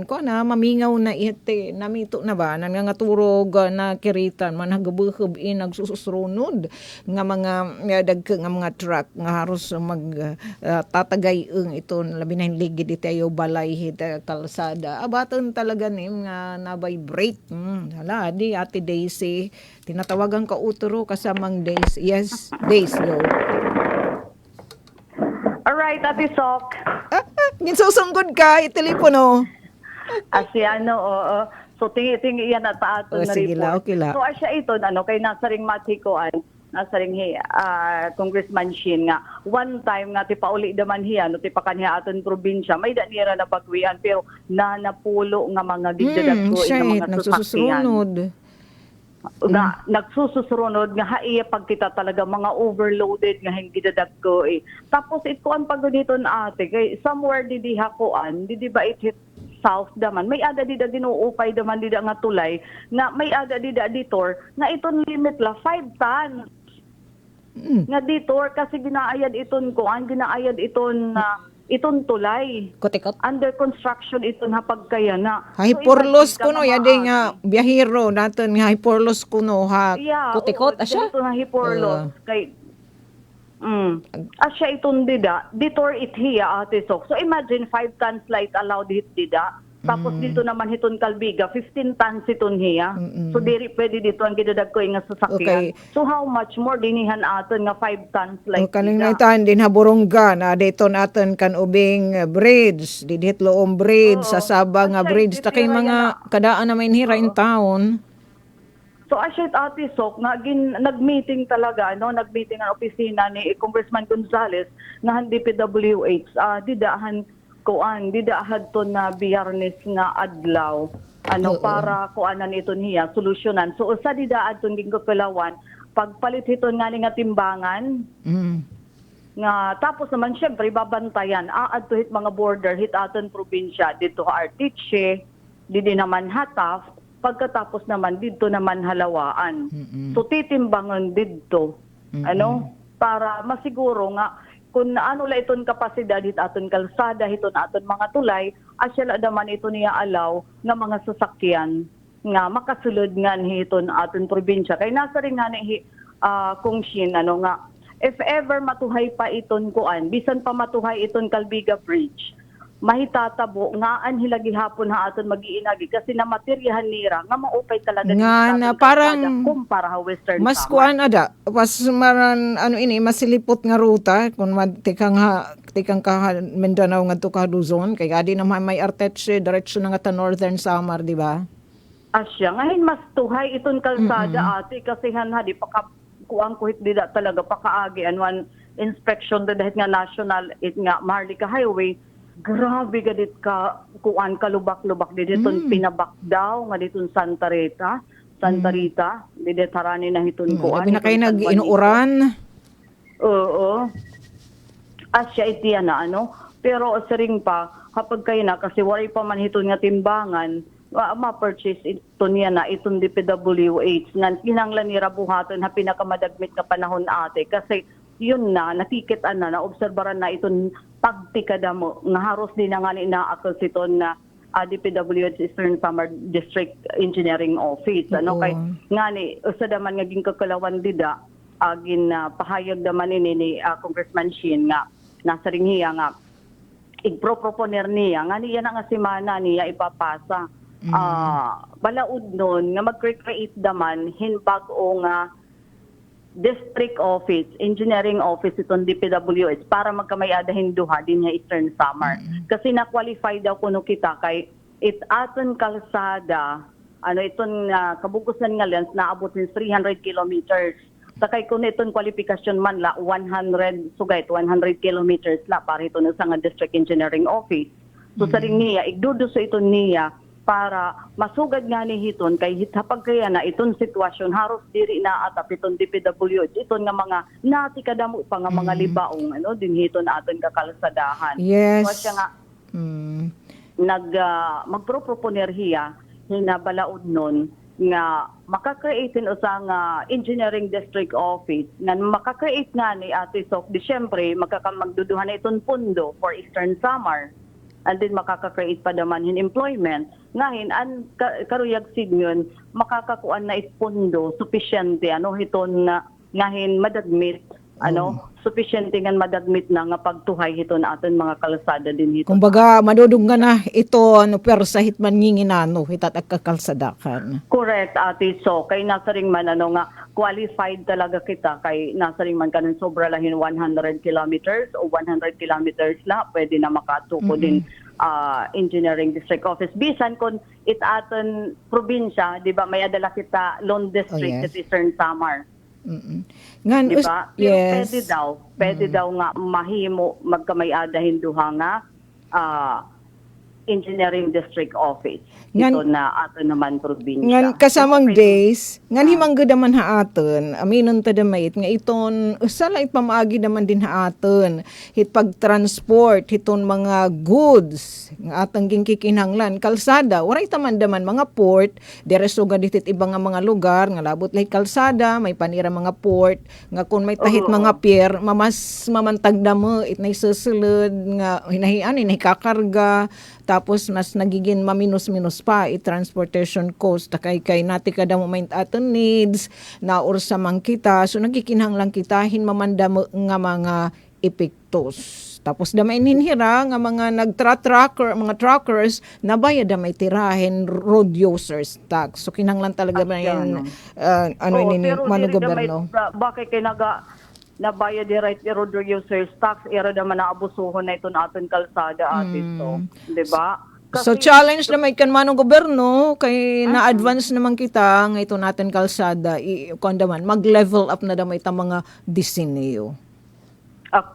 kuan na mamingaw na ite namito na ba nangangaturog na kiritan man hagabuhub nagsususrunod nga mga dagka nga mga truck nga haros tatagay iton labi na ligid itayo balay hit kalsada. Abaton talaga nim nga na-vibrate. Hala di Ate Daisy tinatawagan ka uturo kasamang days. Yes, days yo. Alright, Ate Sok. Ginsusunggod ka, itelepono. Oo. So, tingi yan at paato na sige report. la, okay la. So, asya ito, kay nasaring matikoan, nasaring Congressman Shin nga, one time nga, pauli daman hiya, ti pakanhiya aton probinsya, may danira na bagwian, pero napulo nga mga gigdadag ko, mga sasakyan. Nga nagsususunod nga haiya pag kita talaga mga overloaded nga hindi dadag ko Tapos ito ang paguniton ate kay somewhere didi hakuan didi ba it hit south daman may ada dida ginuupay daman dida nga tulay nga may ada dida ditor nga iton limit la 5 tons. Nga ditor kasi ginaayad iton iton tulay. Kotikot. Under construction ito na pagkaya na. Hiporlos kuno yadi nga biyahero naton nga hiporlos kuno ha. Kotikot asya. Ito na hiporlos kay asya iton dida ditor ithiya Ate Sok. So imagine 5 tons light allowed hit dida. Tapos dito naman hiton Kalbiga 15 tons iton hiya. So diri pwede dito ang gidadag ko nga sasakyan. So how much more dinihan aton nga 5 tons light. Kaning naitan din haburongga na dito naton kan ubing bridge, didit loom bridge sa Sabah nga bridge ta kay mga kadaan na may hira in town. So asyat Ate Sok nga nag-meeting talaga nag-meeting ang opisina ni Congressman Gonzales nga DPWH didahad to na biyernes nga adlaw para kuanan ito niya solusyonan. So usa didaad tong gingkapelawan pagpalit hiton nga nga timbangan nga tapos naman syempre babantayan adto hit mga border hit aton probinsya dito Artiche didi naman Hataf pagkatapos naman dito naman Halawaan. So titimbangan dito para masiguro nga kung naano la iton kapasidad hit aton kalsada hiton aton mga tulay asya la daman ito niya alaw nga mga sasakyan nga makasulod nga hiton aton probinsya kay nasa ring nga ni kung Shin nga if ever matuhay pa iton kuan bisan pa matuhay iton Kalbiga Bridge mahitatabo nga anhila gihapon ha aton magiinagi kasi na materyahan nira nga maupay talaga nga na parang kumpara ha Western mas kuan ada pas maran masilipot nga ruta kun tikang ka Mindanao ngadto ka Luzon kay adi naman may Arteche diretso na nga ta Northern Samar di ba? Asya ngayon mas tuhay iton kalsada ate kasi di pa kuang kuhit dida talaga pakaagi anwan inspection dahit nga national nga Maharlika Highway. Grabe gadit ka kuan kalubak-lubak diton pinabak daw nga diton Santa Rita didi tarani na hiton kuan. Abi na kay nag-inuuran. Oo. Asya itiya na pero siring pa kapag kayo na kasi wari pa man hiton nga timbangan ma-purchase ito niya na itong DPWH nga kinanglan ni rabuhaton ha pinakamadagmit nga panahon ate kasi yun na nakikitan na obserbaran na itong pagtikada mo nga haros din na nga ni inaakos iton na DPWH Eastern Samar District Engineering Office ano kay nga ni usa daman nga ginkakalawan dida agin pahayag daman ni Congressman Shin nga nasa ringhiya nga igproponer niya nga niya na nga semana niya ipapasa balaod nun nga mag-create daman hinbag-o nga district office, engineering office itong DPWH para magkamayadahin duha din niya Eastern Samar. Kasi na-qualify daw kuno kita kay it aton kalsada ano itong kabugusan nga lens naabot ng 300 kilometers. Sakay kuno itong kwalifikasyon man la 100 sugay 100 kilometers la para ito sa nga district engineering office. So sa ring niya igduduso ito niya para masugad nga ni hiton kay hitapag kaya na itong sitwasyon haros diri na atap itong DPWH iton nga mga natikadamo pa nga mga libaong ano din hiton aton kakalsadahan. Yes. So siya nga magproponer hiya hinabalaod nun nga makakreatin usa nga engineering district office nga makakreate nga ni Ate Sok Disyembre magduduhan na itong pundo for Eastern Samar. And then makaka-create pa naman hin employment. Ngahin, an karuyag signon, makakakuan na ipundo, sufisyente, ano, hiton na, ngahin madagmit, ano, sufisyente nga madagmit na nga pagtuhay hiton aton mga kalsada din hiton. Kumbaga, madudong nga na ito, ano, pero sa hitman nginginano, hitat at kakalsadakan. Correct, Ate So. Kay nasa ring man, ano nga, qualified talaga kita kay nasa rin man kanang sobra lahin 100 kilometers o 100 kilometers la pwede na makatuko din engineering district office bisan kon it aton probinsya di ba may adala kita Lone District sa Eastern Samar Ngan, diba? Pero yes. pwede daw nga mahimo magkamay-adahin duha nga engineering district office. Ito na ato naman probinsya. Ngan kasamang days, ngan himangga naman ha aton. Aminon ta damait nga iton usala ipamaagi naman din ha aton. Hit pag-transport hiton mga goods nga atang ginkikinahanglan kalsada. Waray taman daman mga port, dire sugad ditit ibang nga mga lugar nga labot lay kalsada, may panira mga port nga kun may tahit mga pier, mamas mamantag damo itnay susulod nga hinahian inay kakarga. Tapos mas nagiging maminus-minus pa i-transportation cost takay nati kada moment aton needs na ursa man kita so nagkikinahanglan kita hinmamanda nga mga epektos. Tapos damay hinhira nga mga mga truckers na bayad damay tirahin road users tax. So kinahanglan talaga ba yan mano gobyerno. Bakit kay nabayad di right road users tax era naman na abusuhon na iton aton kalsada ate so di ba so challenge na may kanmanong gobyerno kay na-advance naman kita nga ito natin kalsada kondaman mag-level up na damay ta mga disenyo.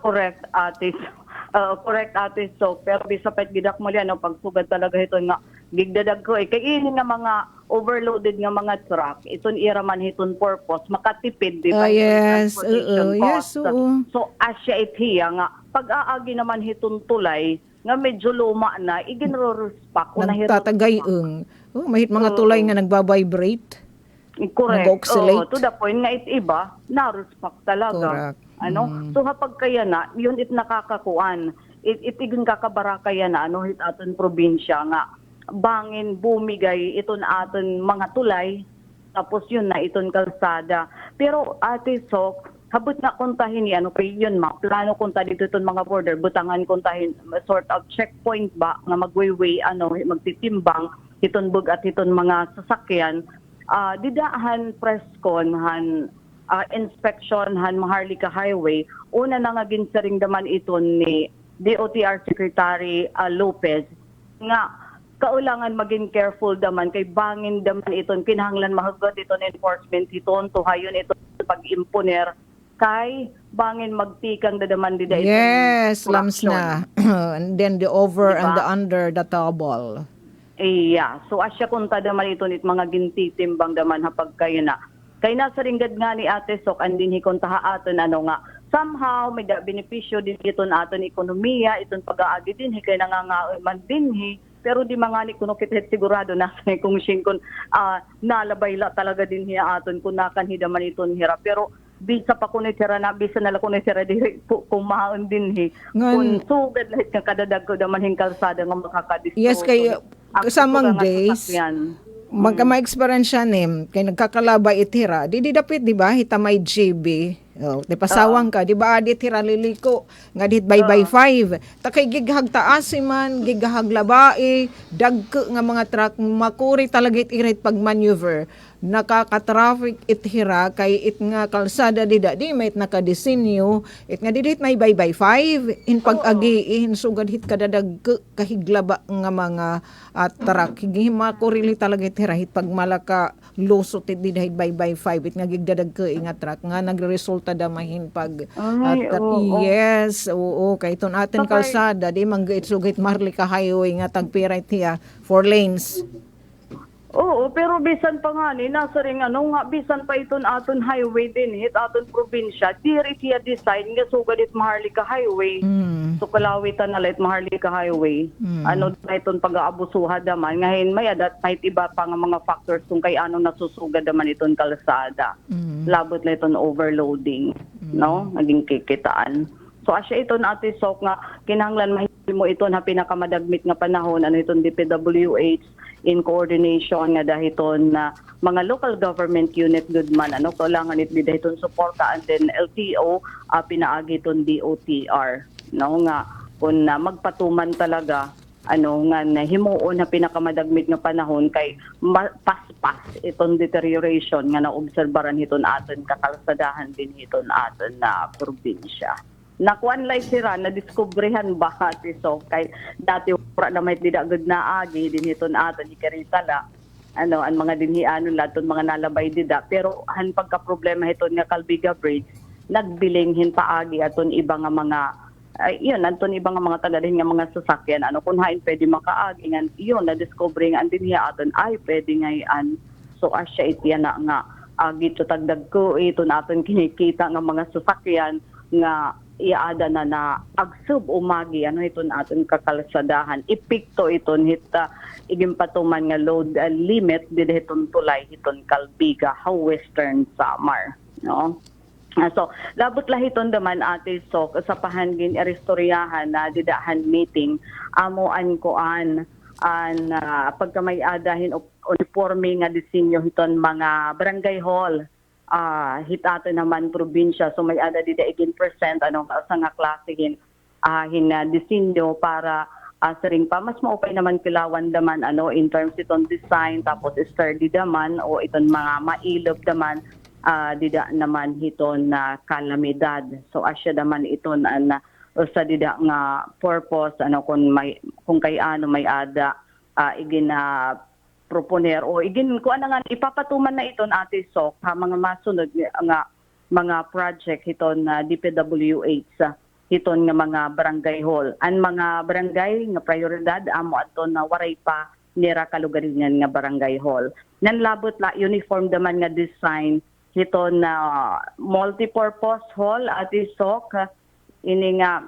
Correct ate so pero bisa pet gidak mo lian pagsugad talaga ito nga gigdadag ko kay ini nga mga overloaded nga mga truck iton ira man hiton purpose makatipid di ba yes so asya itiya nga pag-aagi naman hiton tulay nga medyo luma na iginro-respect ko na nagtatagayeng mahit mga tulay nga nagbabibrate correct to the point nga it iba na respect talaga correct. So kapag kaya na yun it nakakakuan it igun kakabara kaya na hit aton probinsya nga bangin bumigay iton aton mga tulay tapos yun na iton kalsada pero ate Sok habot na kontahin yan kay yun plano kunta dito iton mga border butangan kuntahin sort of checkpoint ba nga magway magtitimbang iton bug at iton mga sasakyan didahan preskon han inspection han Maharlika Highway una na nga ginsaring daman iton ni DOTR Secretary Lopez nga kaulangan maging careful daman kay bangin daman iton kinahanglan mahagod iton enforcement iton tuhayon iton pag-imponer kay bangin magtikang dadaman dida iton. Yes, lams na. And then the over diba? And the under the table. Yeah, so asya kunta daman iton it mga gintitimbang daman hapag kayo na. Kay nasa ringgad nga ni Ate Sok andin hikunta aton nga somehow may benepisyo din iton aton ekonomiya iton pag-aagi din kay nanganga man dinhi pero di mangani kuno kitit sigurado na sa kung singkon nalabay la talaga din hiya aton kung nakan hidaman iton hira, pero bisa pa kuno tira na bisa nala kuno tira di kung mahaon din hi kung sugad lahit nga kadadag ko daman hing kalsada nga makakadistro. Yes, kay kasamang days. Magka ma-experience nim kay nagkakalabay itira di dapit di ba hitamay GB di pasawang ka di ba adi tira liliko nga dit by 5 takay gighag taas man gighag labae dagko nga mga truck makuri talaga itirit pag maneuver nakaka-traffic ithira kay it nga kalsada di may nakadesinyo it nga didit may by 5 in pag-agiin sugad hit kadadag kahiglaba nga mga truck higima kurili talaga ithira hit pag malaka lusot it didit by 5 it nga gigdadag ka nga truck nga nagresulta damahin pag yes oo kay ton aten kalsada di manggait sugit Marlica Highway nga tagpiray tiya 4 lanes. Oo, pero bisan pa nga ni nasa ring bisan pa iton aton highway din hit aton probinsya diri siya design nga sugad it Maharlika Highway. So kalawitan na lit Maharlika Highway. Ano na iton pag-aabusuha daman ngayon may adat kahit iba pa nga mga factors kung kay ano nasusugad daman iton kalsada. Labot na iton overloading, no? Naging kikitaan. So asya iton ati sok nga kinahanglan mahili mo iton ha pinakamadagmit nga panahon ano iton DPWH in coordination nga dahiton na mga local government unit good man kailangan it dahiton suporta and then LTO pinaagi ton DOTR no nga kun magpatuman talaga nga himuon na pinakamadagmit nga panahon kay paspas iton deterioration nga naobserbaran hiton aton kakalsadahan din hiton aton na probinsya. Nakuan lay sira na diskubrehan ba ati so kay dati ura na may didagod na agi din hiton aton ikaritala ang mga dinhianon laton mga nalabay dida pero han pagka problema hiton nga Calbiga Bridge nagbiling hin paagi aton iba nga mga anton iba nga mga tagalin nga mga sasakyan kun hain pwede makaagi nga iyon na discover nga dinhi aton ay pwede ngayon so asya itiya na nga agi to tagdag ko ito naton kinikita nga mga sasakyan nga iada na agsub umagi iton aton kakalsadahan ipikto iton hita igim patuman nga load limit dili hiton tulay hiton Calbiga how western Samar no. So labot lahiton daman ate so sa pahangin aristoryahan na didahan meeting amoan koan pagka may adahin uniforme nga disenyo hiton mga barangay hall hitato naman probinsya so may ada dida 18% sa nga klase hin disenyo para saring pa mas maupay naman kilawan daman in terms iton design tapos sturdy daman o iton mga mailob daman dida naman hiton na kalamidad so asya daman iton sa dida nga purpose kung kay may ada igina proponer o igin ko nga ipapatuman na iton ate sok mga masunod nga mga project hiton na DPWH hiton nga mga barangay hall ang mga barangay nga prioridad amo aton na waray pa nira kalugaringan nga barangay hall nan labot la uniform daman nga design hiton na multipurpose hall ate sok ini nga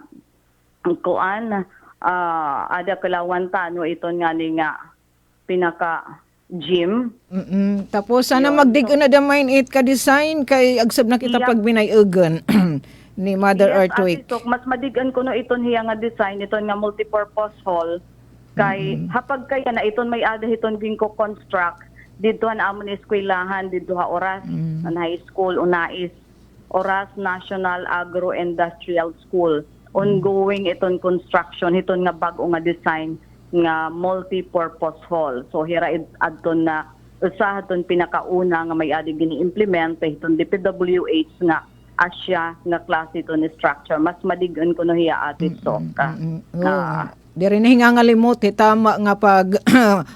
kuan ada kalawan tano iton nga ni nga pinaka gym. Tapos sana magdig na damain it ka design kay agsab na kita pag binayagan ni Mother Earthquake. So mas madigan ko no iton hiya nga design iton nga multipurpose hall kay hapag kaya na iton may ada hiton ginko construct didto amon eskwelahan didto oras an high school unais oras National Agro-Industrial School ongoing iton construction hiton nga bag-o nga design nga multi-purpose hall. So hira adton na usahaton pinakauna nga may adi gini-implement iton DPWH nga asya nga klase iton structure. Mas madigan ko no hiya ati so. Diri na hingangalimot tama nga pag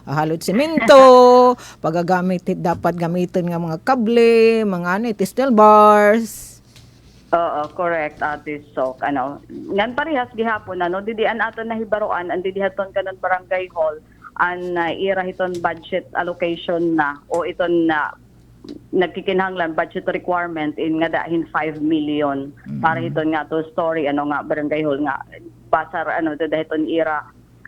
halot semento, pagagamit dapat gamitin nga mga kable, mga steel bars. Oo, correct ate so ngan parehas gihapon didian aton nahibaroan ang didihaton kanon barangay hall an ira hiton budget allocation na o iton na nagkikinahanglan budget requirement in nga dahin 5 million para hiton nga to story nga barangay hall nga pasar dahiton ira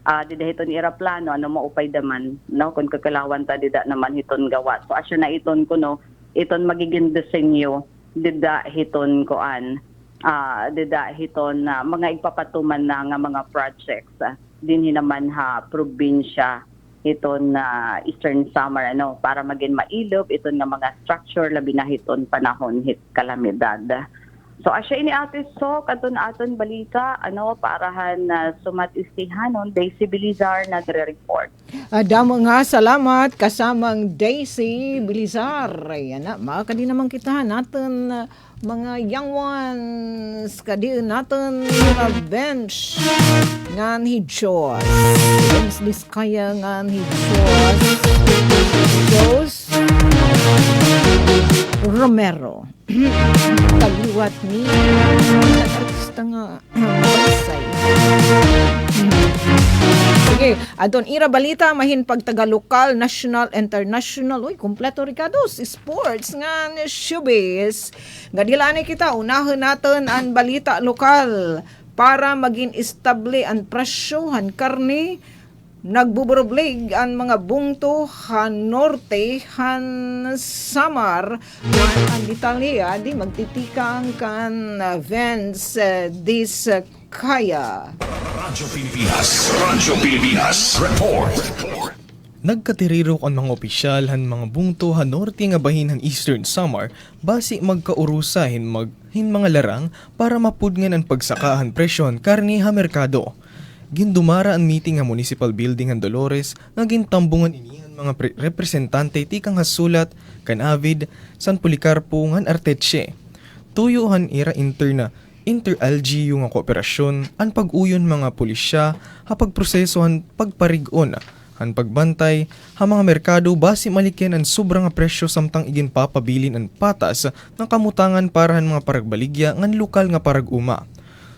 dida hiton iraplano ano maupay daman no kun kakalawan ta dida naman hiton gawa. So asya na iton ko no iton magiging disenyo dida hiton koan dida hiton mga ipapatuman na nga mga projects din naman ha probinsya iton Eastern Samar ano para maging mailog iton nga mga structure labi na hiton panahon hit kalamidad. So asya ini ate so kadton aton balita ano parahan sumatistihanon Daisy Bilizar nagre-report. Damo nga salamat kasamang Daisy Bilizar. Ayan na, makakadi naman kita natin mga young ones kadi natin mga bench nga ni Diyos. Bench diskaya nga ni Diyos. Romero. Kaliwat ni artista nga Bansay. Sige, adon ira balita mahin pagtaga-lokal, national, international. Uy, kompleto Ricardos, sports nga showbiz. Gadilani kita, unahin natin ang balita lokal para maging estable ang presyohan karne. Nagbuburoblig ang mga bungto han norte han Samar ang Italia di magtitikang kan Vance this kaya. Radyo Pilipinas, report. Nagkatirirok ang mga opisyal han mga bungto han norte nga bahin han Eastern Samar basi magkaurusa hin mga larang para mapudngan ang pagsakahan presyon karni ha merkado. Gindumara ang meeting nga Municipal Building han Dolores nga gintambungan inihan mga representante tikang hasulat kan Avid, San Policarpo ngan Arteche. Tuyo han ira inter-LGU nga kooperasyon ang pag-uyon mga pulisya ha pagproseso han pagparigon han pagbantay ha mga merkado basi malikyan ang sobrang nga presyo samtang igin papabilin ang patas ng kamutangan para han mga paragbaligya ngan lokal nga parag-uma.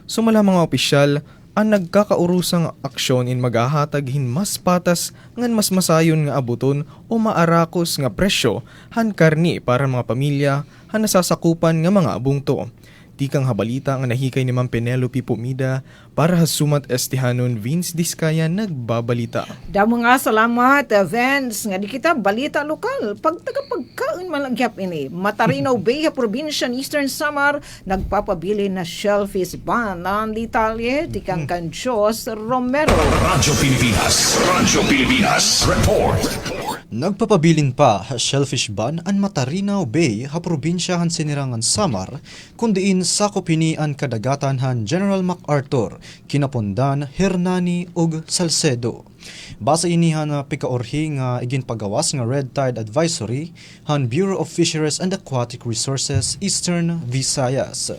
Sumala mga opisyal ang nagkakaurusang aksyon in maghahatag hin mas patas ngan mas masayon nga abuton o maarakos nga presyo han karni para mga pamilya han nasasakupan nga mga abungto. Tikang habalita nga nahikay ni Ma'am Penelope Pumida para hasumat estihanon Vince Diskaya nagbabalita. Damo nga salamat Vince nga di kita balita lokal pagtaga-pagkaon malagyap ini. Matarinaw Bay ha probinsya Eastern Samar nagpapabili na shellfish ban ng Italia tikang kan Diyos Romero. Radyo Pilipinas, report. Nagpapabilin pa shellfish ban ang Matarinaw Bay ha probinsya han sinirangan Samar kundiin sakop ini ang kadagatan han General MacArthur, Kinapondan, Hernani ug Salcedo. Basa inihan na pikaorhi nga igin pagawas nga Red Tide Advisory han Bureau of Fisheries and Aquatic Resources Eastern Visayas.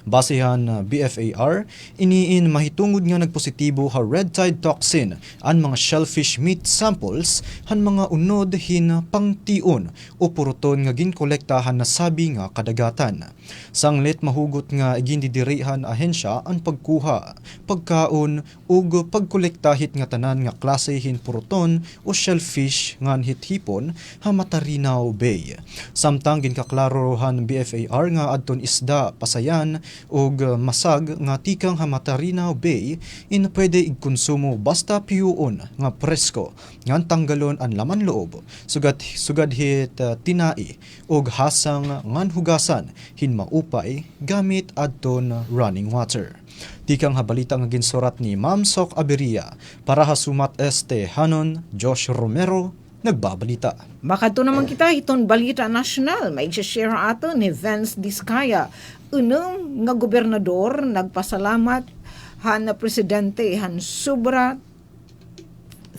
Basihan BFAR, iniin mahitungod nga nagpositibo ha red tide toxin ang mga shellfish meat samples han mga unod hin pangtion o puruton nga ginkolektahan na sabi nga kadagatan. Sanglit mahugot nga igindidirihan ahensya ang pagkuha, pagkaon ug pagkolektahit nga tanan nga klase hin puruton o shellfish ngan hithipon ha Matarinaw Bay. Samtang ginkaklarohan BFAR nga adton isda pasayan ug masag nga tikang ha Matarinaw Bay in pwede igkonsumo basta piyuon nga presko ngan tanggalon ang laman loob sugad hit tinai ug hasang ngan hugasan hin maupay gamit adton running water. Tikang habalita nga ginsurat ni Ma'am Sok Aberia para hasumat Hanon Josh Romero nagbabalita. Makadto naman kita iton balita national may share ato ni Vance Diskaya. Unang nga gobernador nagpasalamat han na presidente han sobra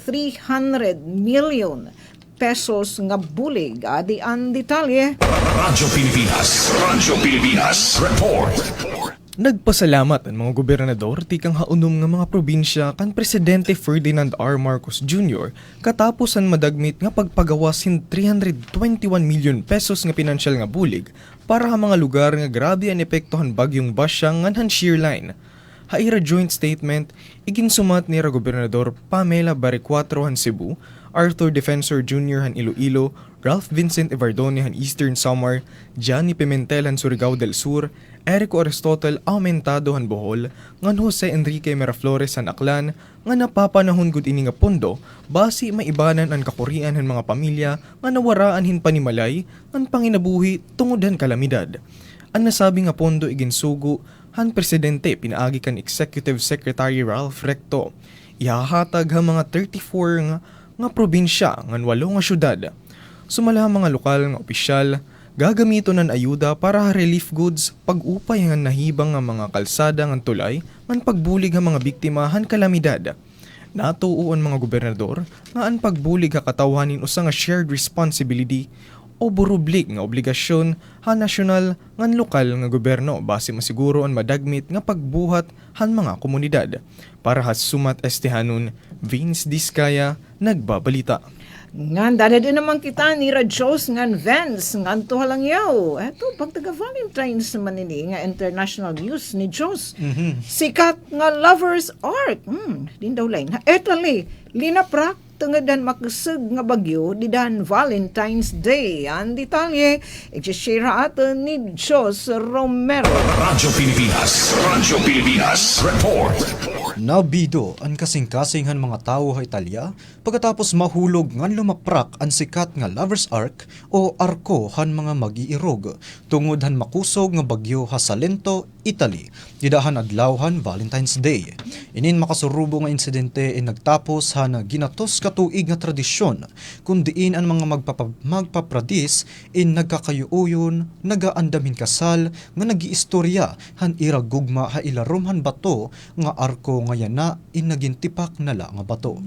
300 million pesos nga bulig adi ang detalye. Radyo Pilipinas, report. Nagpasalamat ang mga gobernador tikang haunom nga mga probinsya kan Presidente Ferdinand R. Marcos Jr. katapos ang madagmit nga pagpagawasin 321 million pesos nga pinansyal nga bulig para sa mga lugar nga grabe ang epektohan bagyong Basya ngan Shearline. Haira joint statement iginsumat ni Gobernador Pamela Baricuatro han Cebu, Arthur Defensor Jr. han Iloilo, Ralph Vincent Evardone han Eastern Samar, Johnny Pimentel han Surigao del Sur, Erico Aristotle Aumentado han Bohol, ngan Jose Enrique Miraflores han Aklan, nga napapanahon gud ini nga pondo, basi maibanan ang kakurian han mga pamilya nga nawaraan hin panimalay, ang panginabuhi tungod han kalamidad. Ang nasabi nga pondo iginsugo, han presidente pinaagi kan Executive Secretary Ralph Recto. Ihahatag ha mga 34 nga probinsya ngan 8 nga syudad. Sumala mga lokal nga opisyal, gagamito ng ayuda para relief goods pag-upay nga nahibang nga mga kalsada nga tulay ngan pagbulig nga mga biktima han kalamidad. Natuuan mga gobernador nga ang pagbulig nga katawhanin usa nga shared responsibility o burublik nga obligasyon han nasyonal ngan lokal nga gobyerno base masiguro ang madagmit nga pagbuhat han mga komunidad. Para hasumat estehanon, Vince Diskaya, nagbabalita. Ngan dadado naman kita ni Rajos ngan Vance ngan to halang yaw. Eto pag taga Valentine's man ini nga international news ni Jos. Sikat nga lovers arc. Din daw lain. Italy linaprak tungadan makasag nga bagyo di dan Valentine's Day. Ang detalye i-share ato ni Jos Romero. Radyo Pilipinas Report. Nabido ang kasing-kasing han mga tawo sa Italia pagkatapos mahulog ngan lumaprak ang sikat nga Lovers Arc o arko han mga mag-iirog tungod han makusog nga bagyo ha Salento, Italy. Didahan adlaw han Valentine's Day. Inin makasurubo nga insidente nagtapos han ginatos katuig nga tradisyon kung diin ang mga magpapradis nagkakayuuyon, nagaandamin kasal nga nagiistorya han iragugma ha ilarom han bato nga arko nga yana nagintipak nala nga bato.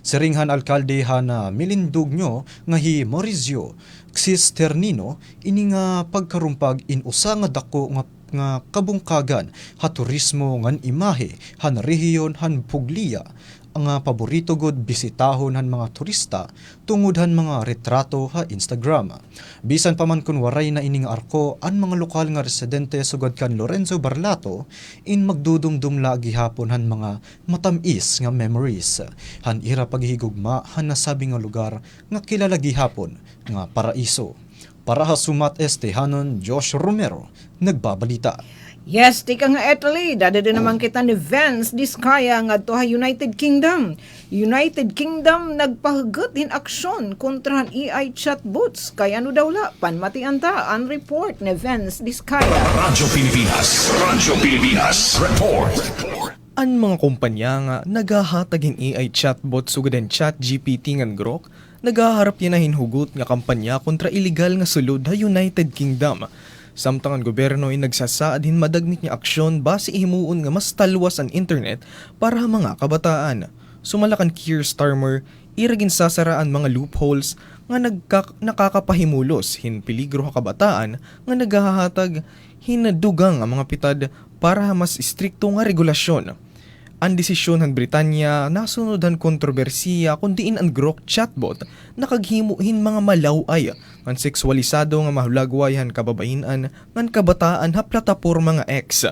Siringhan alkalde han Milindugno nga hi Maurizio Xisternino ini nga pagkarumpag usa nga dako nga kabungkagan ha turismo ngan imahe han rehiyon han Puglia ang paborito gud bisitahon han mga turista tungod han mga retrato ha Instagram. Bisan pa man kun waray na ining arko ang mga lokal nga residente sugod kan Lorenzo Barlato magdudumdum lagi hapon han mga matamis nga memories. Han ira paghigugma han nasabi nga lugar nga kilala gihapon nga paraiso. Para hasumat hanon Josh Romero, nagbabalita. Yes, tika nga Italy, dadado naman kita ni Vance Diskaya nga to ha United Kingdom. United Kingdom nagpahugot in aksyon kontra han AI chatbots. Kaya no daw la, panmatian ta ang report ni Vance Diskaya. Radyo Pilipinas Report. Ang mga kumpanya nga nagahatag in AI chatbot sugod ang ChatGPT ngan Grok, nagaharap yan na hinhugot nga kampanya kontra illegal nga sulod ha United Kingdom. Samtang ang gobyerno ay nagsasaad hin madagmit nga aksyon base ihimuon nga mas talwas ang internet para mga kabataan. Sumalakan Keir Starmer, iragin sasaraan mga loopholes nga nakakapahimulos hin peligro ha kabataan nga nagahahatag hinadugang ang mga pitad para mas istrikto nga regulasyon. Ang desisyon ng Britanya nasunod ang kontrobersiya kundiin ang Grok chatbot nakaghimuhin mga malaway ang seksualisado nga mahulagwayan kababainan ng kabataan ha plataporma nga X.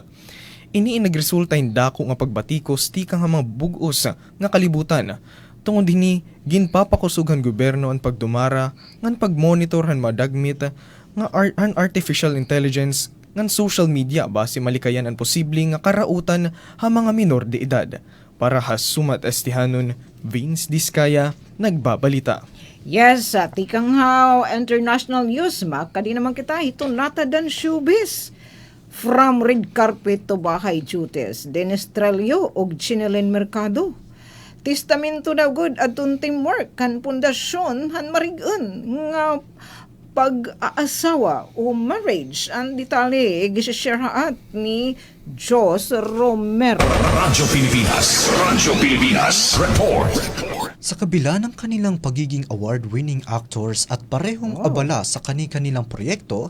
Ini nagresulta dako nga pagbatikos tika nga mga bugos nga kalibutan. Tungod dini ginpapakusog ang gobyerno ang pagdumara ngan pagmonitor han madagmit nga artificial intelligence ng social media base malikayan ang posibleng nga karautan ha mga minor de edad. Para hasumat estihanon, Vince Diskaya, nagbabalita. Yes, tikang how international news kadi naman kita itong latadan showbiz. From red carpet to bahay duties, Denestrelio og Chinelen Mercado. Testamento daw good atong teamwork kan pundasyon han marigun nga pag-aasawa o marriage. Ang detalye gisishare haat ni Jos Romero. Radyo Pilipinas Report. Sa kabila ng kanilang pagiging award-winning actors at parehong abala sa kani-kanilang proyekto,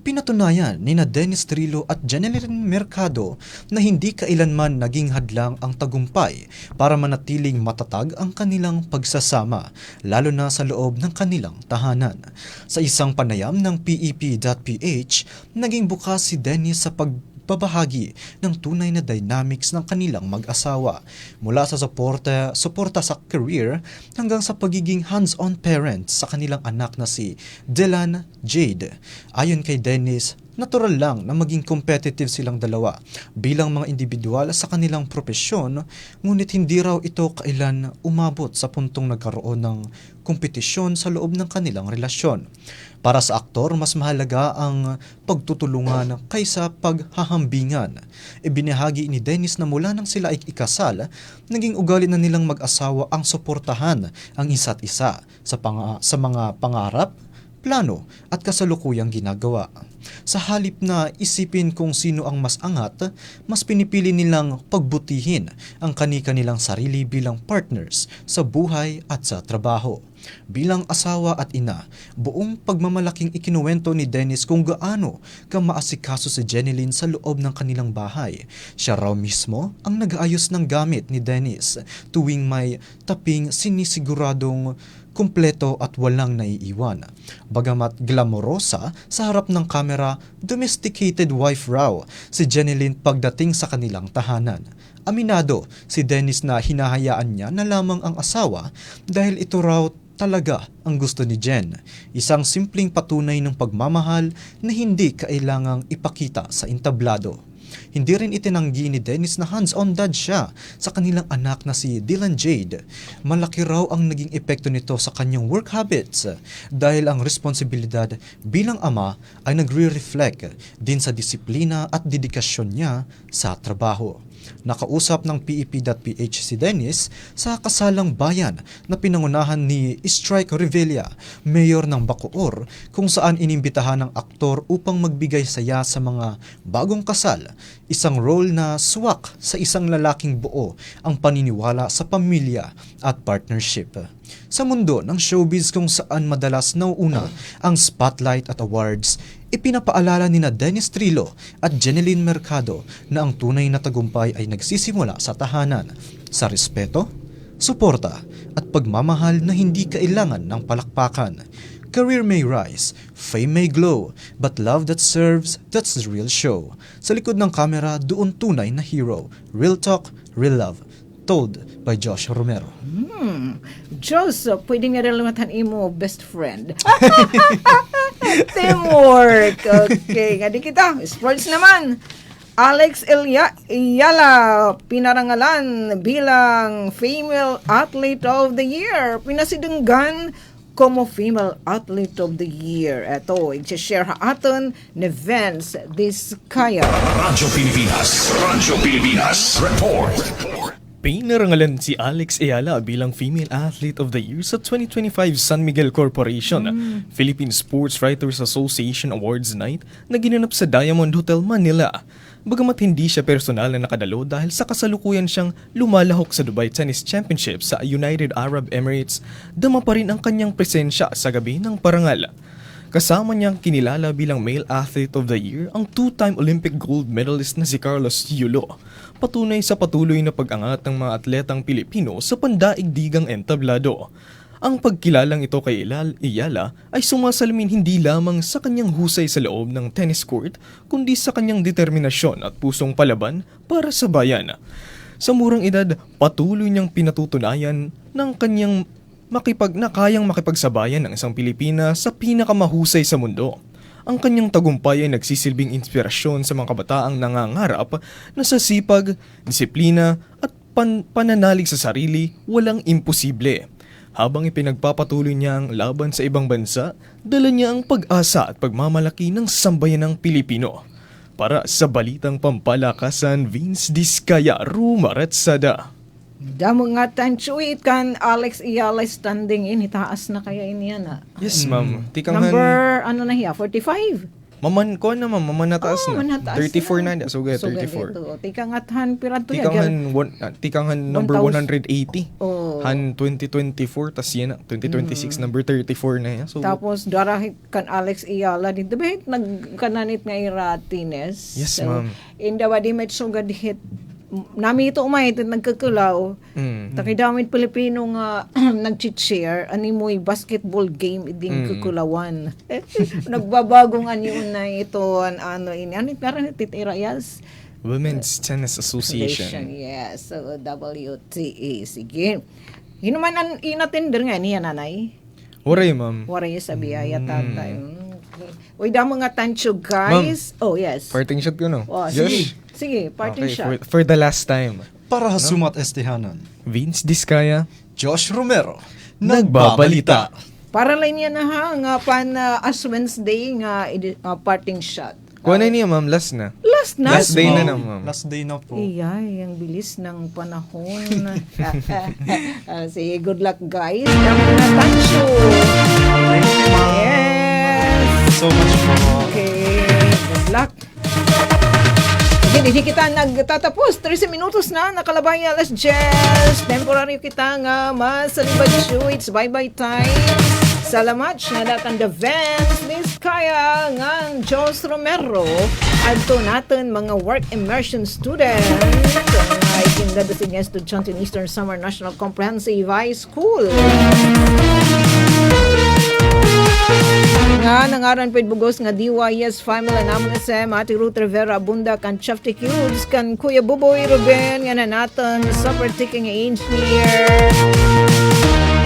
pinatunayan ni Dennis Trillo at Jeneline Mercado na hindi kailanman naging hadlang ang tagumpay para manatiling matatag ang kanilang pagsasama, lalo na sa loob ng kanilang tahanan. Sa isang panayam ng PEP.ph, naging bukas si Dennis sa pagbabahagi ng tunay na dynamics ng kanilang mag-asawa, mula sa suporta sa career hanggang sa pagiging hands-on parent sa kanilang anak na si Dylan Jade. Ayon kay Dennis, natural lang na maging competitive silang dalawa bilang mga individual sa kanilang propesyon, ngunit hindi raw ito kailan umabot sa puntong nagkaroon ng kompetisyon sa loob ng kanilang relasyon. Para sa aktor, mas mahalaga ang pagtutulungan kaysa paghahambingan. Ibinahagi ni Dennis na mula nang sila ay ikasal, naging ugali na nilang mag-asawa ang suportahan ang isa't isa sa mga pangarap, plano at kasalukuyang ginagawa. Sa halip na isipin kung sino ang mas angat, mas pinipili nilang pagbutihin ang kani-kanilang sarili bilang partners sa buhay at sa trabaho. Bilang asawa at ina, buong pagmamalaking ikinuwento ni Dennis kung gaano kamaasikaso si Jenilyn sa loob ng kanilang bahay. Siya raw mismo ang nag-aayos ng gamit ni Dennis tuwing may taping sinisiguradong kumpleto at walang naiiwan. Bagamat glamorosa sa harap ng kamera, domesticated wife raw si Jenilyn pagdating sa kanilang tahanan. Aminado si Dennis na hinahayaan niya na lamang ang asawa dahil ito raw talaga ang gusto ni Jen. Isang simpleng patunay ng pagmamahal na hindi kailangang ipakita sa entablado. Hindi rin itinanggi ni Dennis na hands-on dad siya sa kanilang anak na si Dylan Jade. Malaki raw ang naging epekto nito sa kanyang work habits dahil ang responsibilidad bilang ama ay nagre-reflect din sa disiplina at dedikasyon niya sa trabaho. Nakausap ng PEP.ph si Dennis sa kasalang bayan na pinangunahan ni Strike Revilla, mayor ng Bacoor, kung saan inimbitahan ng aktor upang magbigay saya sa mga bagong kasal, isang role na swak sa isang lalaking buo ang paniniwala sa pamilya at partnership. Sa mundo ng showbiz kung saan madalas nauuna ang spotlight at awards, ipinapaalala ni Dennis Trillo at Jenilyn Mercado na ang tunay na tagumpay ay nagsisimula sa tahanan, sa respeto, suporta at pagmamahal na hindi kailangan ng palakpakan. Career may rise, fame may glow, but love that serves, that's the real show. Sa likod ng kamera, doon tunay na hero. Real talk, real love. Told by Josh Romero. Diyos, pwede nga rin lumatan imo best friend. Teamwork. Okay, nga di kita. Sports naman. Alex Iyala, pinarangalan bilang Female Athlete of the Year. Pinasidunggan como Female Athlete of the Year. Ito, i-share ha aton ni Vince Vizcaya. Radyo Pilipinas. Report. Pinarangalan si Alex Ayala bilang Female Athlete of the Year sa 2025 San Miguel Corporation Philippine Sports Writers Association Awards Night na ginanap sa Diamond Hotel, Manila. Bagamat hindi siya personal na nakadalo dahil sa kasalukuyan siyang lumalahok sa Dubai Tennis Championship sa United Arab Emirates, dama pa rin ang kanyang presensya sa gabi ng parangal. Kasama niyang kinilala bilang Male Athlete of the Year ang two-time Olympic gold medalist na si Carlos Yulo. Patunay sa patuloy na pag-angat ng mga atletang Pilipino sa pandaigdigang entablado. Ang pagkilalang ito kay Iyala ay sumasalamin hindi lamang sa kanyang husay sa loob ng tennis court, kundi sa kanyang determinasyon at pusong palaban para sa bayan. Sa murang edad, patuloy niyang pinatutunayan ng kanyang kayang makipagsabayan ng isang Pilipina sa pinakamahusay sa mundo. Ang kanyang tagumpay ay nagsisilbing inspirasyon sa mga kabataang nangangarap na sa sipag, disiplina at pananalig sa sarili, walang imposible. Habang ipinagpapatuloy niya ang laban sa ibang bansa, dala niya ang pag-asa at pagmamalaki ng sambayanang Pilipino. Para sa Balitang Pampalakasan, Vince Vizcaya, Rumaretsada. Damo nga tansuit kan Alex Iyala standing in, itaas na kaya iniyan na. Yes, ma'am. Number, ano na hiya, 45? Maman ko na, ma'am. Maman nataas na. Manataas 34 na. na. So, 34. Tikangathan, piranto yan. Tikanghan number 180. Oh. Han 2024, tas yan na. 2026, number 34 na yan. So, tapos, darahit kan Alex Iyala, dito ba nagkananit nga iratines? Yes, so, ma'am. Indawadi met so gadhit nami ito umay ito nagkakulaw takidamit Pilipino nga nag-share ani mo'y basketball game iding kukulawan nagbabagong anyon na ito ano parang titirayas Women's Tennis Association. Yes, so WTA. Sige, hinuman ang inatender nga niya nanay waray ma'am waray sa biyaya tatay Uy, da mga tansyo, guys. Oh, yes. Parting shot ko, no? Oh, Josh? Sige, parting Okay, shot. for the last time. Para sumat estihanan. Vince Diskaya, Josh Romero. nagbabalita. Para lang yan na ha, nga pan as Wednesday nga parting shot. Kuha na niya, ma'am. Last na. Last na? Last day na ma'am. Last day na po. Iyay, ang bilis ng panahon. Sige, good luck guys. Ang mga tansyo. Yes. So much po. Okay, good luck. Hindi kita nagtatapos. 13 minutos na. Nakalabay alas 10. Temporary kita nga masalibad show. It's bye-bye time. Salamat na datan the Vance Miss Kaya nga Jos Romero. Adto natin mga work immersion students. Nga ikindadasin nga estudyante in Eastern Samar National Comprehensive High School. Nga nangaran pa bugos nga DYS family naman SM Ate Ruth Rivera Abunda kan Chefty Cubes kan Kuya Buboy Ruben nga na natin super ticking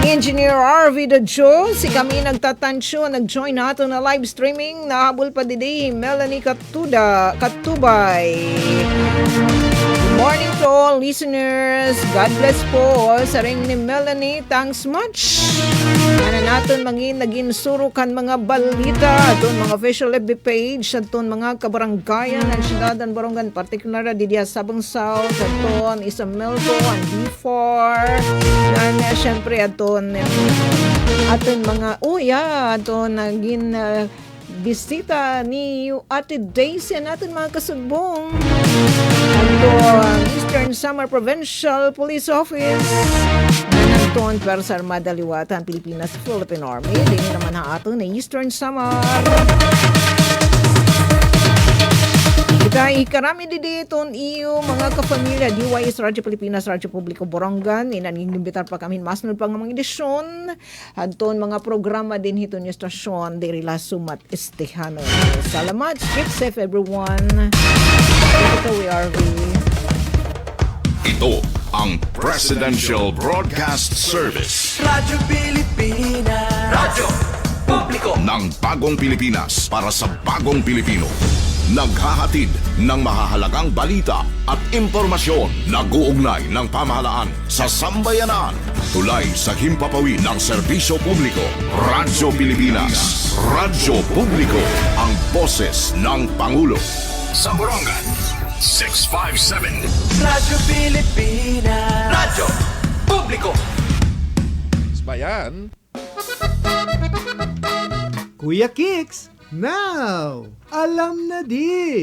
Engineer RV The Joe, si kami nagtatansyo, nag-join nato na live streaming, nahabol pa didi, Melanie Katubay. Good morning to all listeners. God bless po sa ring ni Melanie. Thanks much. Ano natin naging surukan mga balita aton mga official FB page aton mga kabaranggayan ng Syudadan Borongan particular di dia Sabang South aton Isamelco and D4 and syempre aton mga aton naging bisita ni Ate Daisy natin mga kasugbong aton Eastern Samar Provincial Police Office Nananton Persa Armada Liwatan Pilipinas Philippine Army din naman ang ato na Eastern Samar kita ikarami dito iyo mga kapamilya DYS Radyo Pilipinas Radyo Publiko Borongan inaningimbitar pa kami masnod pa mga edisyon adton mga programa din hito niyo stasyon diri la sumat estehano salamat keep safe everyone ito we are Ito ang Presidential Broadcast Service Radyo Pilipinas. Radyo Publiko ng Bagong Pilipinas para sa Bagong Pilipino. Naghahatid ng mahahalagang balita at impormasyon na guugnay ng pamahalaan sa sambayanan. Tulay sa himpapawid ng serbisyo publiko. Radyo Pilipinas. Radyo Publiko. Ang boses ng Pangulo. Sa Borongan, 657. Radyo Pilipinas. Radyo Publiko. Bayan. Kuya Kicks, now, alam na di.